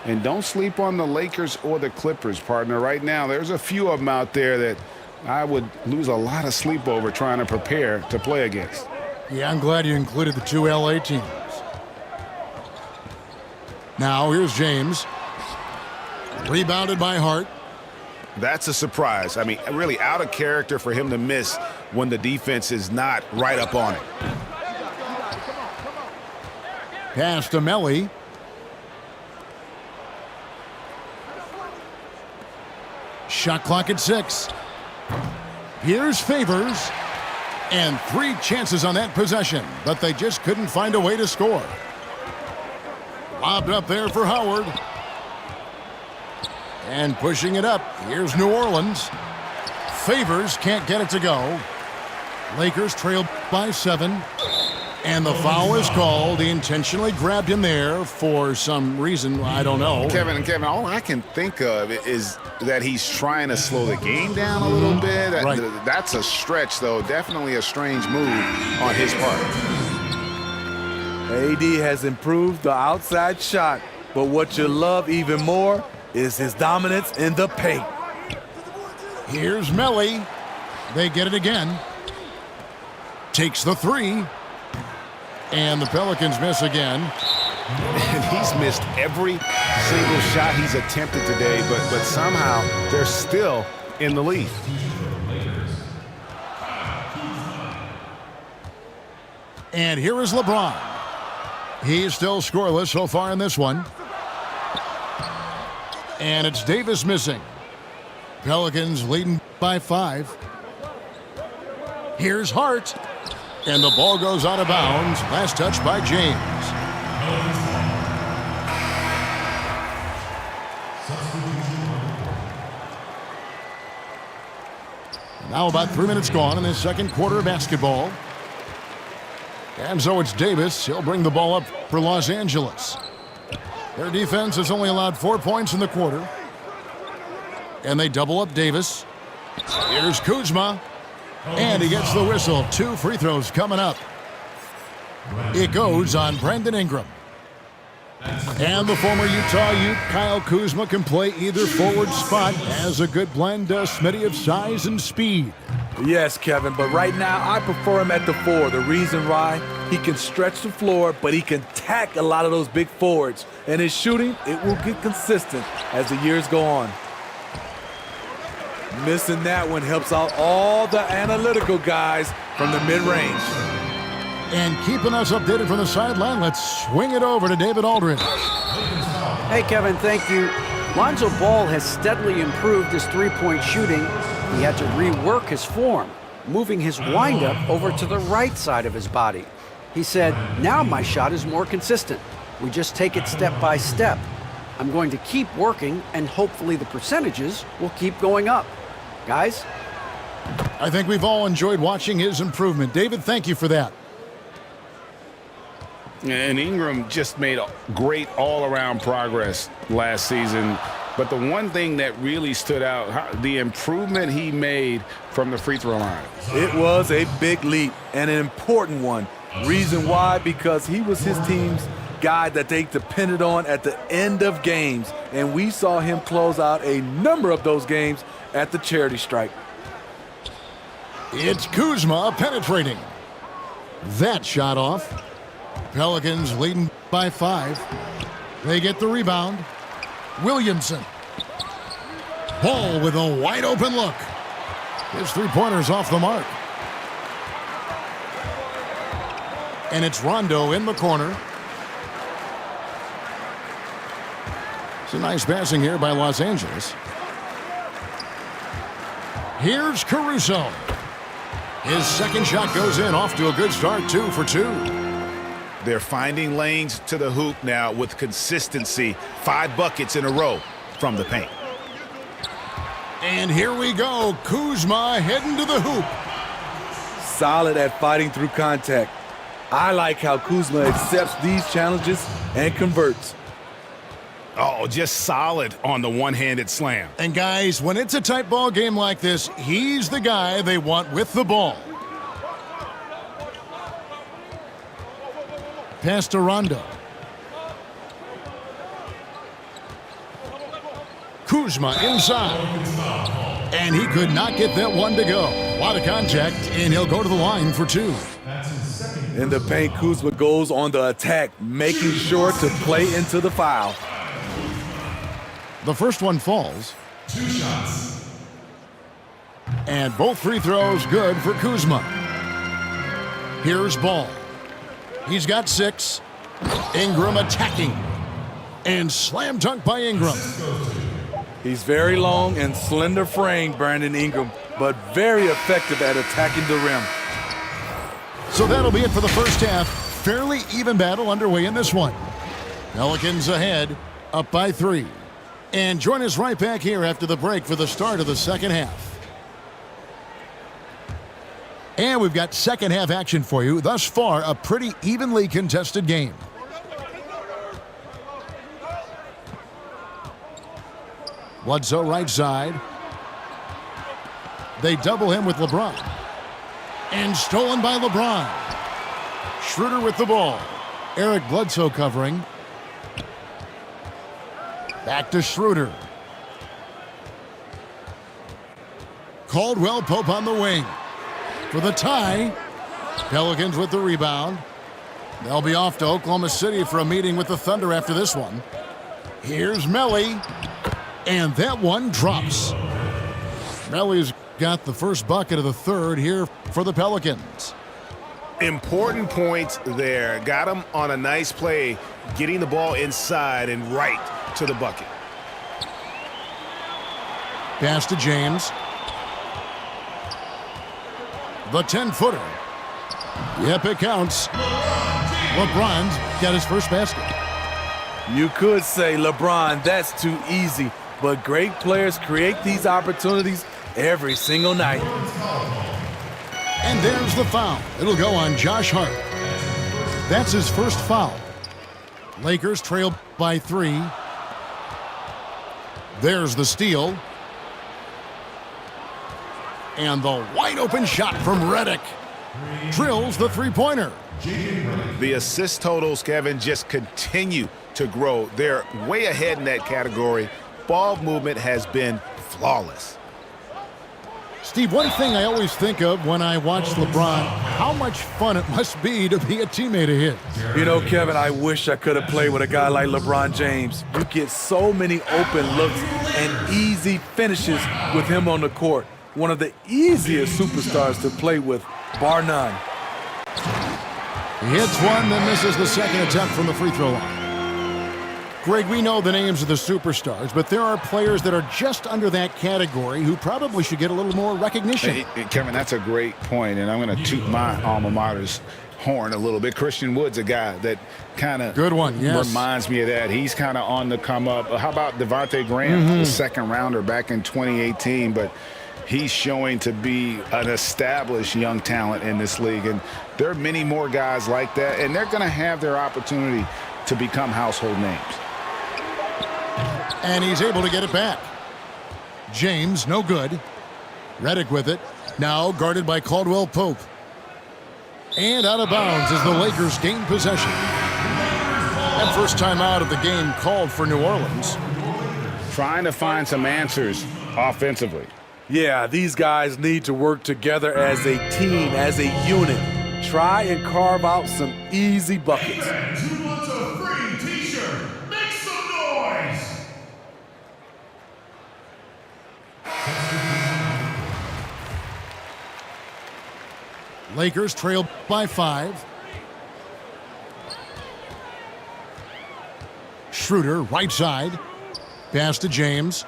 And don't sleep on the Lakers or the Clippers, partner. Right now, there's a few of them out there that I would lose a lot of sleep over trying to prepare to play against. Yeah, I'm glad you included the two LA teams. Now, here's James. Rebounded by Hart. That's a surprise. I mean, really out of character for him to miss when the defense is not right up on it. Pass to Melly. Shot clock at 6. Here's Favors. And 3 chances on that possession, but they just couldn't find a way to score. Lobbed up there for Howard. And pushing it up, here's New Orleans. Favors can't get it to go. Lakers trail by 7. And the foul is called. He intentionally grabbed him there for some reason, I don't know. Kevin, all I can think of is that he's trying to slow the game down a little bit. Right. That's a stretch, though. Definitely a strange move on his part. AD has improved the outside shot, but what you love even more is his dominance in the paint. Here's Melly. They get it again. Takes the 3. And the Pelicans miss again. And he's missed every single shot he's attempted today, but somehow they're still in the lead. And here is LeBron. He's still scoreless so far in this one. And it's Davis missing. Pelicans leading by 5. Here's Hart. And the ball goes out of bounds. Last touch by James. Now about 3 minutes gone in the second quarter of basketball. And so it's Davis. He'll bring the ball up for Los Angeles. Their defense has only allowed 4 points in the quarter. And they double up Davis. Here's Kuzma. And he gets the whistle. 2 free throws coming up. It goes on Brandon Ingram. And the former Utah Ute, Kyle Kuzma, can play either forward spot. Has a good blend, Smitty, of size and speed. Yes, Kevin, but right now I prefer him at the 4. The reason why, he can stretch the floor, but he can tack a lot of those big forwards. And his shooting, it will get consistent as the years go on. Missing that one helps out all the analytical guys from the mid-range. And keeping us updated from the sideline, let's swing it over to David Aldridge. Hey, Kevin, thank you. Lonzo Ball has steadily improved his three-point shooting. He had to rework his form, moving his windup over to the right side of his body. He said, now my shot is more consistent. We just take it step by step. I'm going to keep working, and hopefully the percentages will keep going up. Guys? I think we've all enjoyed watching his improvement. David, thank you for that. And Ingram just made great all-around progress last season. But the one thing that really stood out, the improvement he made from the free throw line. It was a big leap and an important one. Reason why? Because he was his team's guy that they depended on at the end of games. And we saw him close out a number of those games at the charity stripe. It's Kuzma penetrating. That shot off. Pelicans leading by 5. They get the rebound. Williamson. Ball with a wide open look. His three-pointer's off the mark. And it's Rondo in the corner. It's a nice passing here by Los Angeles. Here's Caruso. His second shot goes in, off to a good start, 2 for 2. They're finding lanes to the hoop now with consistency. 5 buckets in a row from the paint. And here we go. Kuzma heading to the hoop. Solid at fighting through contact. I like how Kuzma accepts these challenges and converts. Oh, just solid on the one-handed slam. And guys, when it's a tight ball game like this, he's the guy they want with the ball. Pass to Rondo. Kuzma inside. And he could not get that one to go. A lot of contact, and he'll go to the line for 2. In the paint, Kuzma goes on the attack, making sure to play into the foul. The first one falls. 2 shots. And both free throws good for Kuzma. Here's Ball. He's got 6. Ingram attacking. And slam dunk by Ingram. He's very long and slender framed, Brandon Ingram, but very effective at attacking the rim. So that'll be it for the first half. Fairly even battle underway in this one. Pelicans ahead, up by 3. And join us right back here after the break for the start of the second half. And we've got second half action for you. Thus far, a pretty evenly contested game. Bledsoe right side. They double him with LeBron. And stolen by LeBron. Schroeder with the ball. Eric Bledsoe covering. Back to Schroeder. Caldwell Pope on the wing. For the tie. Pelicans with the rebound. They'll be off to Oklahoma City for a meeting with the Thunder after this one. Here's Melly. And that one drops. Melly's got the first bucket of the third here for the Pelicans. Important points there. Got him on a nice play, getting the ball inside and right to the bucket. Pass to James. The 10-footer. Yep, it counts. LeBron's got his first basket. You could say, LeBron, that's too easy, but great players create these opportunities every single night. And there's the foul. It'll go on Josh Hart. That's his first foul. Lakers trail by 3. There's the steal. And the wide open shot from Redick. Drills the three-pointer. The assist totals, Kevin, just continue to grow. They're way ahead in that category. Ball movement has been flawless. Steve, one thing I always think of when I watch LeBron, how much fun it must be to be a teammate of his. You know, Kevin, I wish I could have played with a guy like LeBron James. You get so many open looks and easy finishes with him on the court. One of the easiest superstars to play with, bar none. He hits one, then misses the second attempt from the free throw line. Greg, we know the names of the superstars, but there are players that are just under that category who probably should get a little more recognition. Hey, Kevin, that's a great point, and I'm going to toot my alma mater's horn a little bit. Christian Wood's a guy that kind of reminds me of that. He's kind of on the come up. How about Devontae Graham, the second rounder back in 2018? But He's showing to be an established young talent in this league, and there are many more guys like that, and they're going to have their opportunity to become household names. And he's able to get it back. James, no good. Reddick with it. Now guarded by Caldwell Pope. And out of bounds as the Lakers gain possession. And first time out of the game called for New Orleans. Trying to find some answers offensively. Yeah, these guys need to work together as a team, as a unit. Try and carve out some easy buckets. And who wants a free t-shirt? Make some noise! Lakers trail by 5. Schroeder, right side. Pass to James.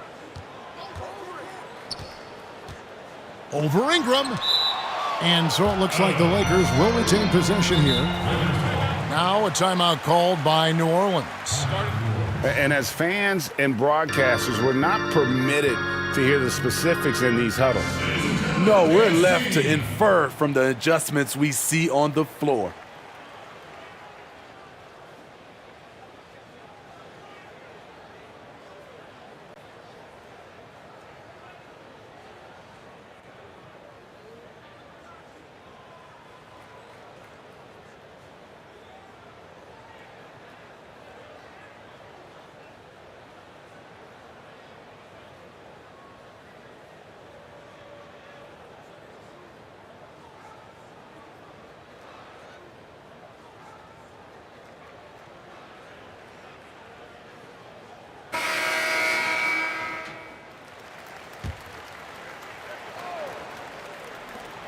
Over Ingram. And so it looks like the Lakers will retain possession here. Now a timeout called by New Orleans. And as fans and broadcasters, we're not permitted to hear the specifics in these huddles. No, we're left to infer from the adjustments we see on the floor.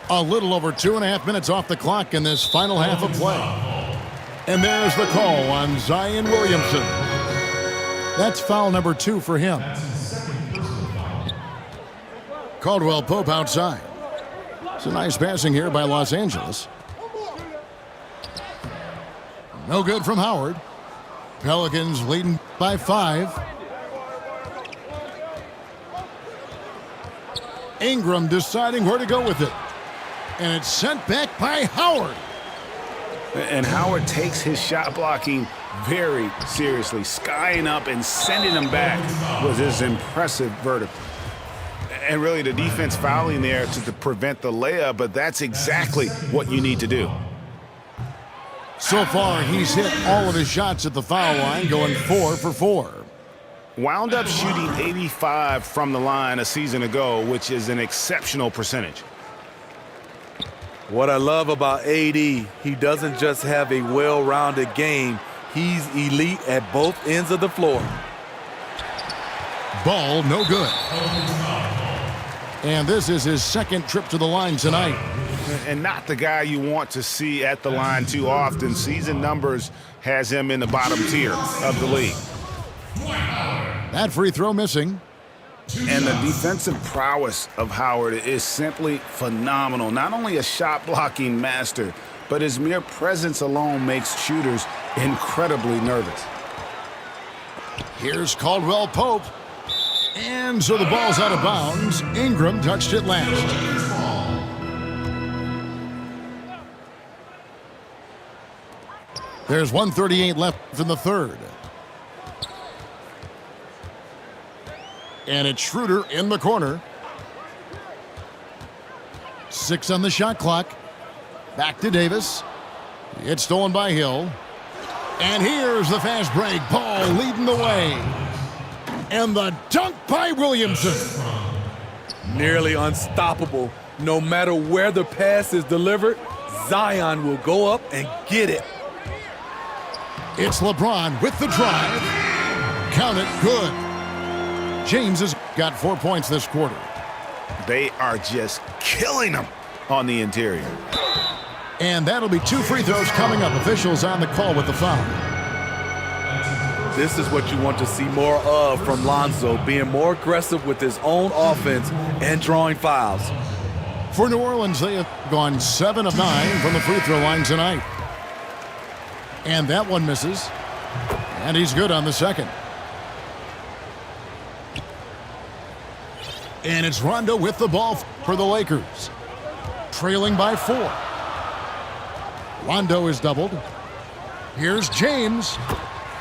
A little over 2.5 minutes off the clock in this final half of play. And there's the call on Zion Williamson. That's foul number 2 for him. Caldwell Pope outside. It's a nice passing here by Los Angeles. No good from Howard. Pelicans leading by 5. Ingram deciding where to go with it. And it's sent back by Howard. And Howard takes his shot blocking very seriously. Skying up and sending him back was his impressive vertical. And really the defense fouling there to prevent the layup, but that's exactly what you need to do. So far, he's hit all of his shots at the foul line, going 4 for 4. Wound up shooting 85 from the line a season ago, which is an exceptional percentage. What I love about AD, he doesn't just have a well-rounded game. He's elite at both ends of the floor. Ball, no good. And this is his second trip to the line tonight. And not the guy you want to see at the line too often. Season numbers has him in the bottom tier of the league. That free throw missing. And the defensive prowess of Howard is simply phenomenal. Not only a shot-blocking master, but his mere presence alone makes shooters incredibly nervous. Here's Caldwell Pope. And so the ball's out of bounds. Ingram touched it last. There's 1:38 left in the third. And it's Schroeder in the corner. 6 on the shot clock. Back to Davis. It's stolen by Hill. And here's the fast break. Ball leading the way. And the dunk by Williamson. Nearly unstoppable. No matter where the pass is delivered, Zion will go up and get it. It's LeBron with the drive. Count it, good. James has got 4 points this quarter. They are just killing them on the interior. And that'll be 2 free throws coming up. Officials on the call with the foul. This is what you want to see more of from Lonzo, being more aggressive with his own offense and drawing fouls. For New Orleans, they have gone 7 of 9 from the free throw line tonight. And that one misses. And he's good on the second. And it's Rondo with the ball for the Lakers. Trailing by 4. Rondo is doubled. Here's James.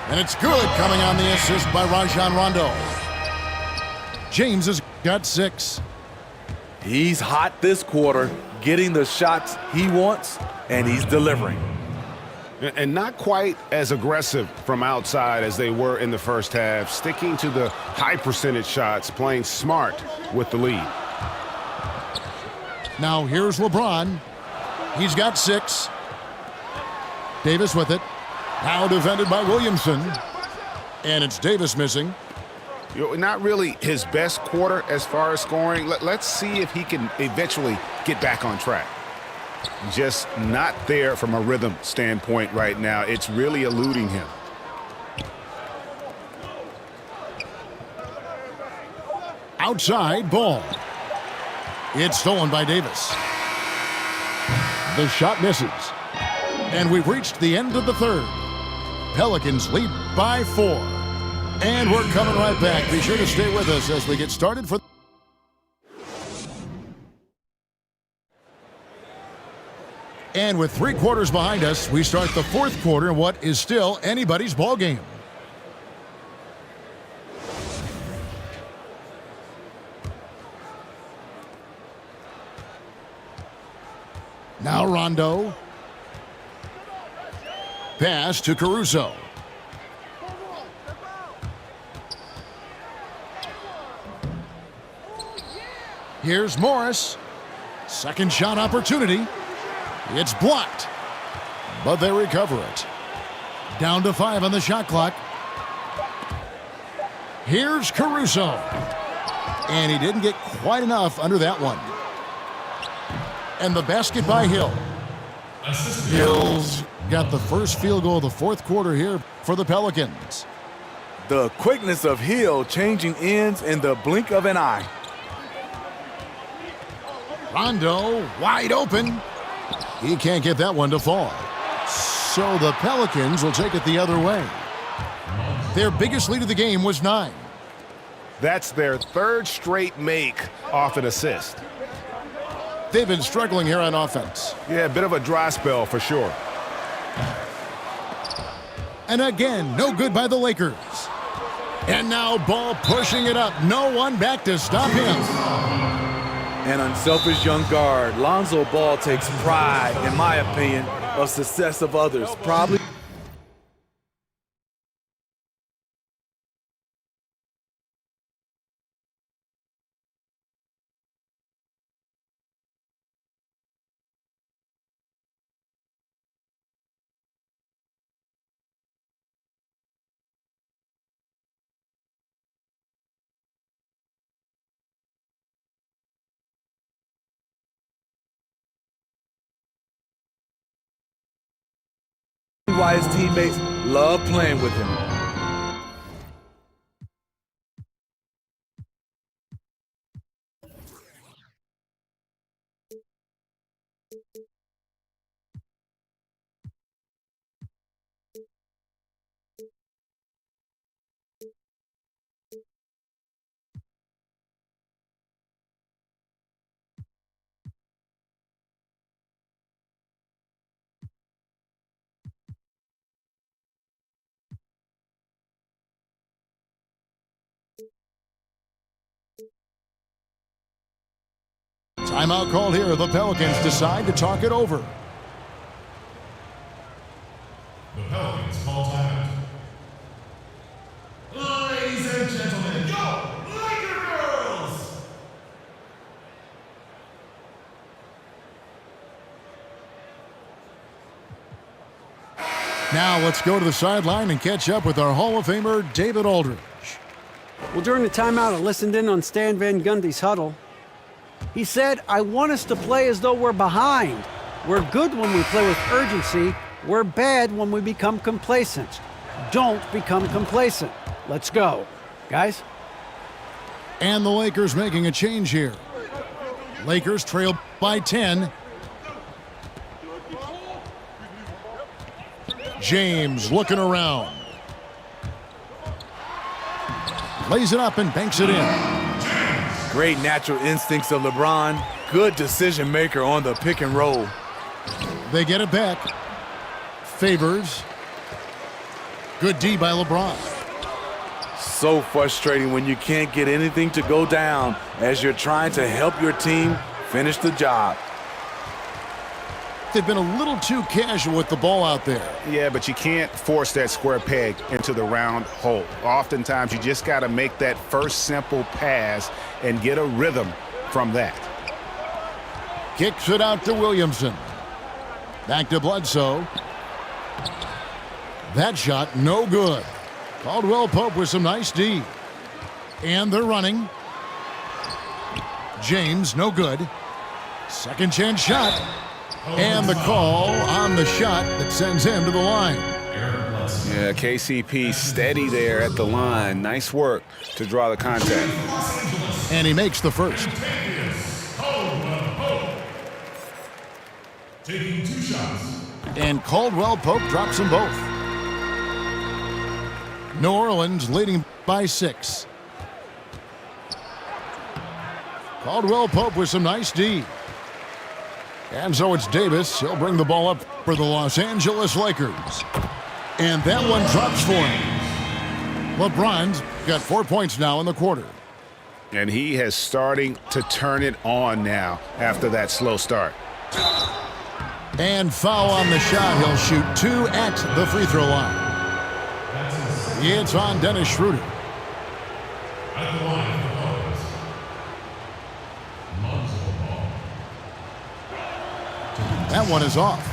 And it's good, coming on the assist by Rajon Rondo. James has got 6. He's hot this quarter, getting the shots he wants, and he's delivering. And not quite as aggressive from outside as they were in the first half, sticking to the high percentage shots, playing smart with the lead. Now here's LeBron. He's got 6. Davis with it. Now defended by Williamson. And it's Davis missing. Not really his best quarter as far as scoring. Let's see if he can eventually get back on track. Just not there from a rhythm standpoint right now. It's really eluding him. Outside ball. It's stolen by Davis. The shot misses. And we've reached the end of the third. Pelicans lead by 4. And we're coming right back. Be sure to stay with us as we get started for... And with 3 quarters behind us, we start the 4th quarter in what is still anybody's ball game. Now Rondo. Pass to Caruso. Here's Morris. Second shot opportunity. It's blocked, but they recover it. Down to 5 on the shot clock. Here's Caruso. And he didn't get quite enough under that one. And the basket by Hill. Hill's got the first field goal of the 4th quarter here for the Pelicans. The quickness of Hill changing ends in the blink of an eye. Rondo wide open. He can't get that one to fall. So the Pelicans will take it the other way. Their biggest lead of the game was 9. That's their 3rd straight make off an assist. They've been struggling here on offense. Yeah, a bit of a dry spell for sure. And again, no good by the Lakers. And now Ball pushing it up. No one back to stop him. An unselfish young guard. Lonzo Ball takes pride, in my opinion, of success of others. Probably. Why his teammates love playing with him. Timeout called here. The Pelicans decide to talk it over. The Pelicans call timeout. Ladies and gentlemen, go Laker girls! Now let's go to the sideline and catch up with our Hall of Famer, David Aldridge. Well, during the timeout, I listened in on Stan Van Gundy's huddle. He said, I want us to play as though we're behind. We're good when we play with urgency. We're bad when we become complacent. Don't become complacent. Let's go. Guys? And the Lakers making a change here. Lakers trail by 10. James looking around. Lays it up and banks it in. Great natural instincts of LeBron. Good decision maker on the pick and roll. They get it back. Favors. Good D by LeBron. So frustrating when you can't get anything to go down as you're trying to help your team finish the job. They've been a little too casual with the ball out there. Yeah, but you can't force that square peg into the round hole. Oftentimes, you just got to make that first simple pass and get a rhythm from that. Kicks it out to Williamson. Back to Bledsoe. That shot, no good. Caldwell Pope with some nice D. And they're running. James, no good. Second chance shot. And the call on the shot that sends him to the line. Yeah, KCP steady there at the line. Nice work to draw the contact. And he makes the first. Taking 2 shots. And Caldwell Pope drops them both. New Orleans leading by 6. Caldwell Pope with some nice D. And so it's Davis. He'll bring the ball up for the Los Angeles Lakers. And that one drops for him. LeBron's got 4 points now in the quarter. And he has starting to turn it on now after that slow start. And foul on the shot. He'll shoot 2 at the free throw line. It's on Dennis Schroeder. At the line for Bucks. Lonzo Ball. That one is off.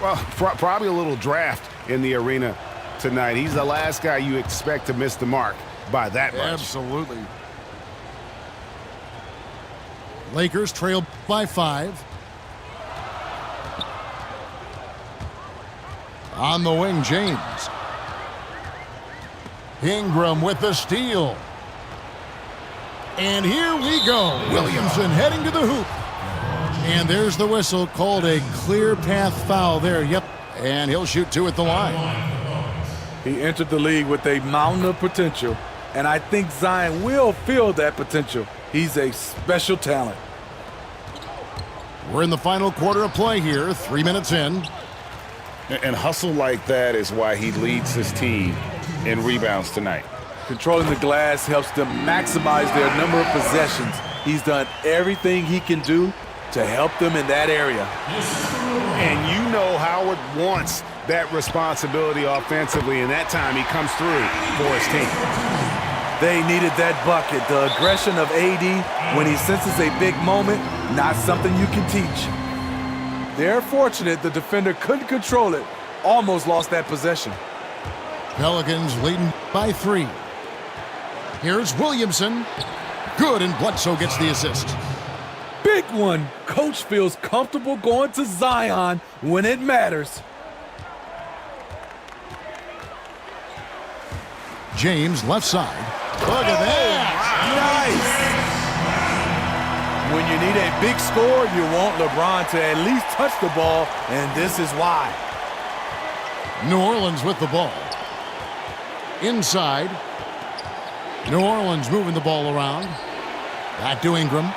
Well, probably a little draft in the arena tonight. He's the last guy you expect to miss the mark by that much. Absolutely. Lakers trail by 5. On the wing, James. Ingram with the steal. And here we go. Williamson heading to the hoop. And there's the whistle, called a clear path foul there. Yep. And he'll shoot 2 at the line. He entered the league with a mountain of potential, and I think Zion will feel that potential. He's a special talent. We're in the final quarter of play here, 3 minutes in. And hustle like that is why he leads his team in rebounds tonight. Controlling the glass helps them maximize their number of possessions. He's done everything he can do to help them in that area. And you know Howard wants that responsibility offensively, and that time he comes through for his team. They needed that bucket. The aggression of AD when he senses a big moment, not something you can teach. They're fortunate the defender couldn't control it. Almost lost that possession. Pelicans leading by 3. Here's Williamson. Good, and Bledsoe gets the assist. Big one. Coach feels comfortable going to Zion when it matters. James, left side. Look at that. Nice. When you need a big score, you want LeBron to at least touch the ball, and this is why. New Orleans with the ball. Inside. New Orleans moving the ball around. Back to Ingram.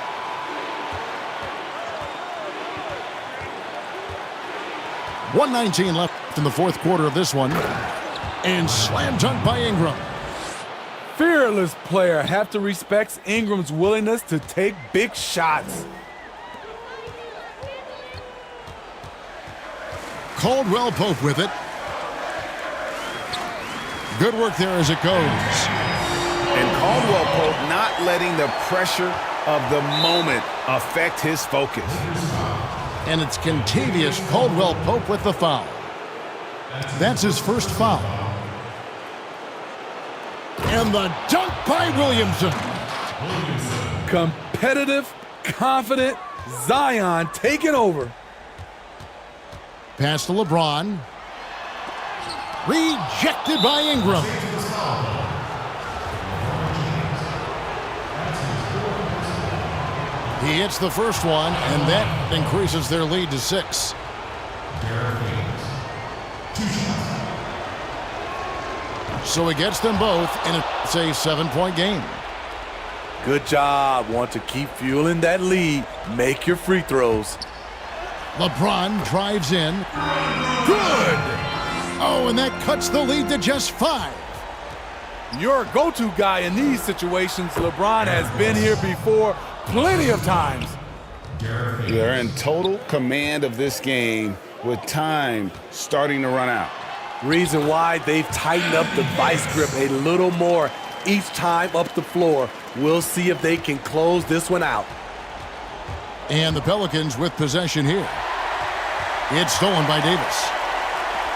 .119 left in the fourth quarter of this one. And slam dunk by Ingram. Fearless player. Have to respect Ingram's willingness to take big shots. Caldwell Pope with it. Good work there as it goes. And Caldwell Pope not letting the pressure of the moment affect his focus. And it's Kentavious Caldwell Pope with the foul. That's his first foul. And the dunk by Williamson. Competitive, confident, Zion taking over. Pass to LeBron. Rejected by Ingram. He hits the first one, and that increases their lead to 6. So he gets them both, and it's a 7-point game. Good job. Want to keep fueling that lead. Make your free throws. LeBron drives in. Good! Oh, and that cuts the lead to just 5. Your go-to guy in these situations, LeBron has been here before plenty of times. They're in total command of this game with time starting to run out. Reason why they've tightened up the vice grip a little more each time up the floor. We'll see if they can close this one out. And the Pelicans with possession here. It's stolen by Davis.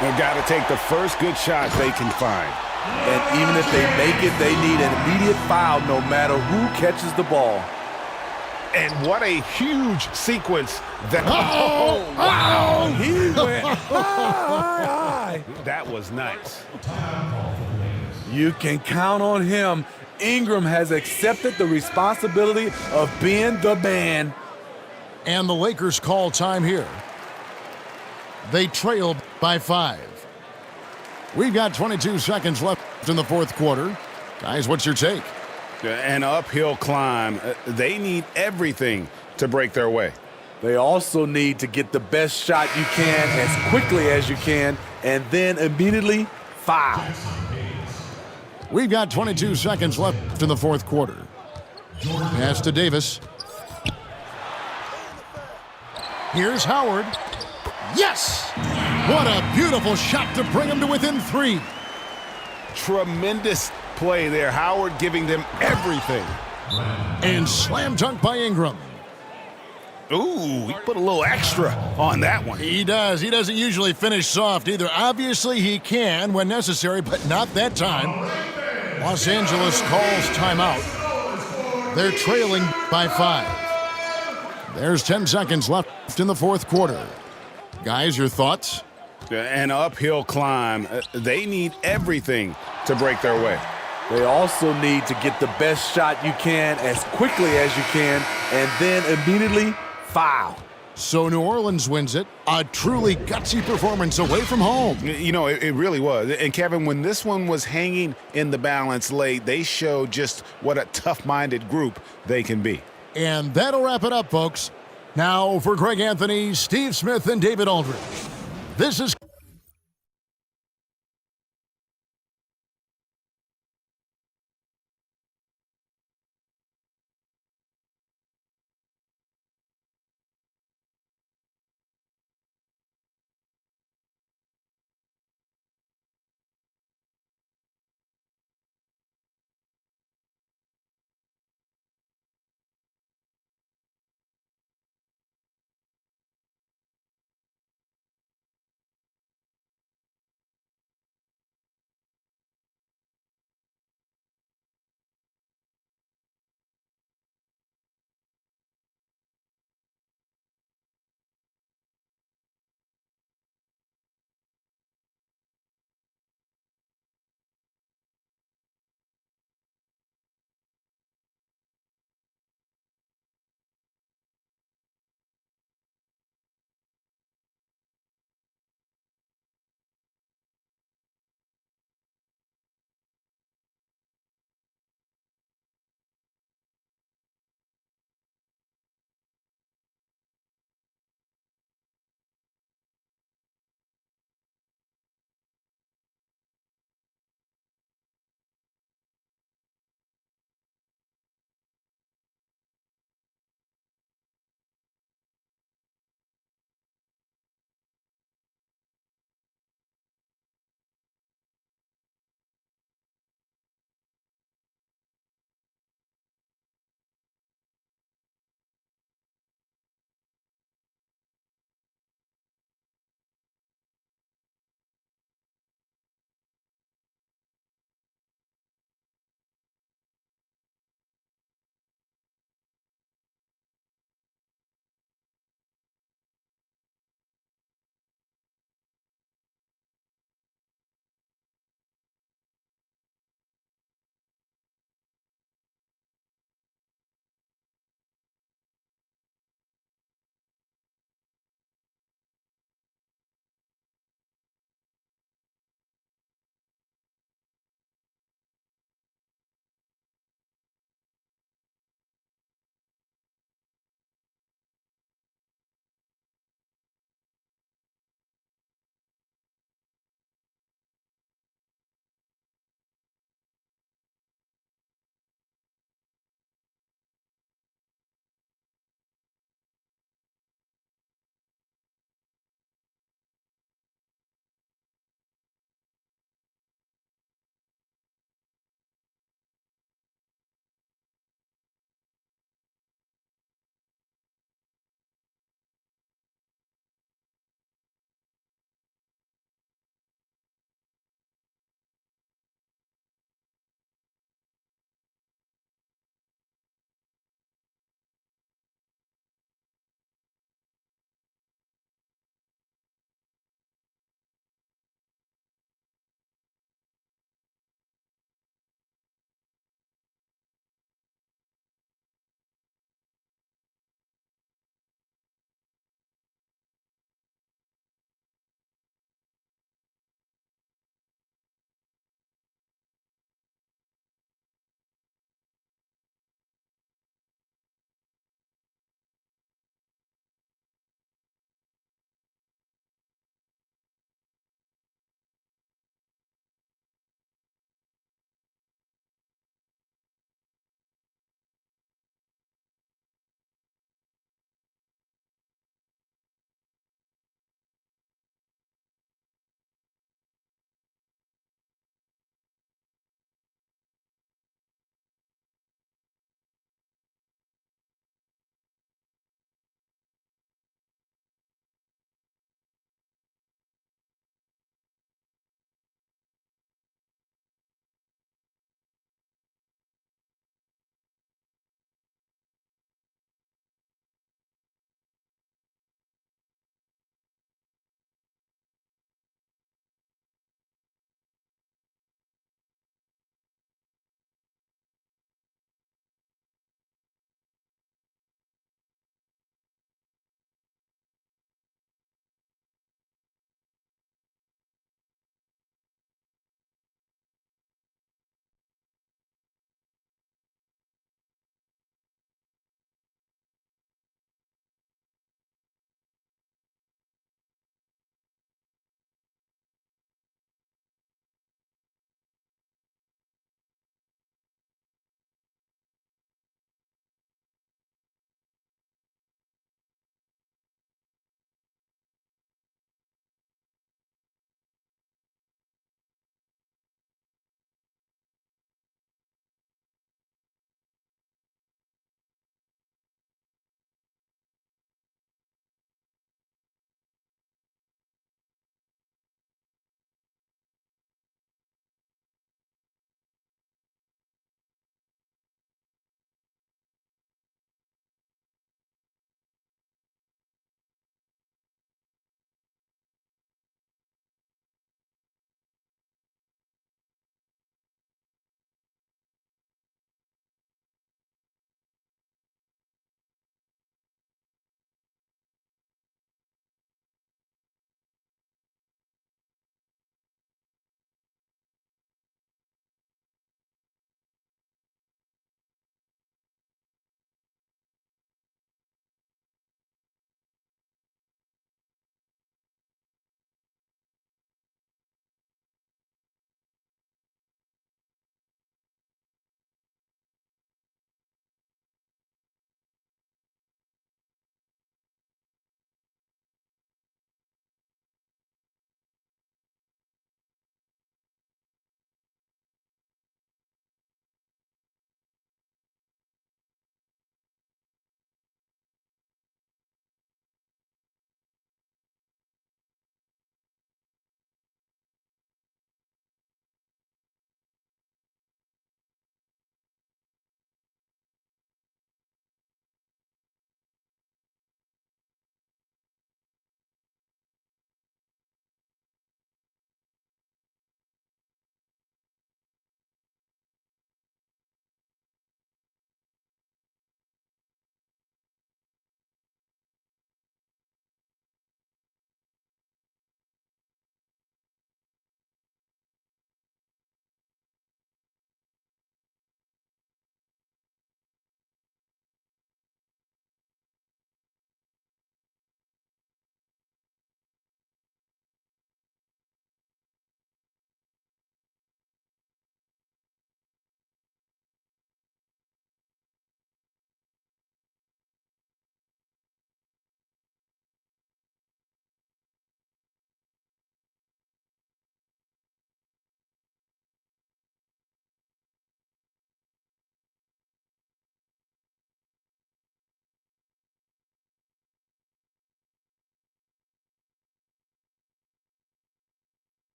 They've got to take the first good shot they can find. And even if they make it, they need an immediate foul no matter who catches the ball. And what a huge sequence that. Oh, wow! He went high. That was nice. You can count on him. Ingram has accepted the responsibility of being the man. And the Lakers call time here. They trail by 5. We've got 22 seconds left in the fourth quarter. Guys, what's your take? An uphill climb. They need everything to break their way. They also need to get the best shot you can as quickly as you can and then immediately foul. We've got 22 seconds left in the fourth quarter. Pass to Davis. Here's Howard. Yes! What a beautiful shot to bring him to within 3. Tremendous play there. Howard giving them everything. And slam dunk by Ingram. Ooh, he put a little extra on that one. He does. He doesn't usually finish soft either. Obviously, he can when necessary, but not that time. Los Angeles calls timeout. They're trailing by 5. There's 10 seconds left in the fourth quarter. Guys, your thoughts? An uphill climb. They need everything to break their way. They also need to get the best shot you can as quickly as you can and then immediately foul. So New Orleans wins it. A truly gutsy performance away from home. You know, it really was. And Kevin, when this one was hanging in the balance late, they showed just what a tough-minded group they can be. And that'll wrap it up, folks. Now for Greg Anthony, Steve Smith, and David Aldridge. This is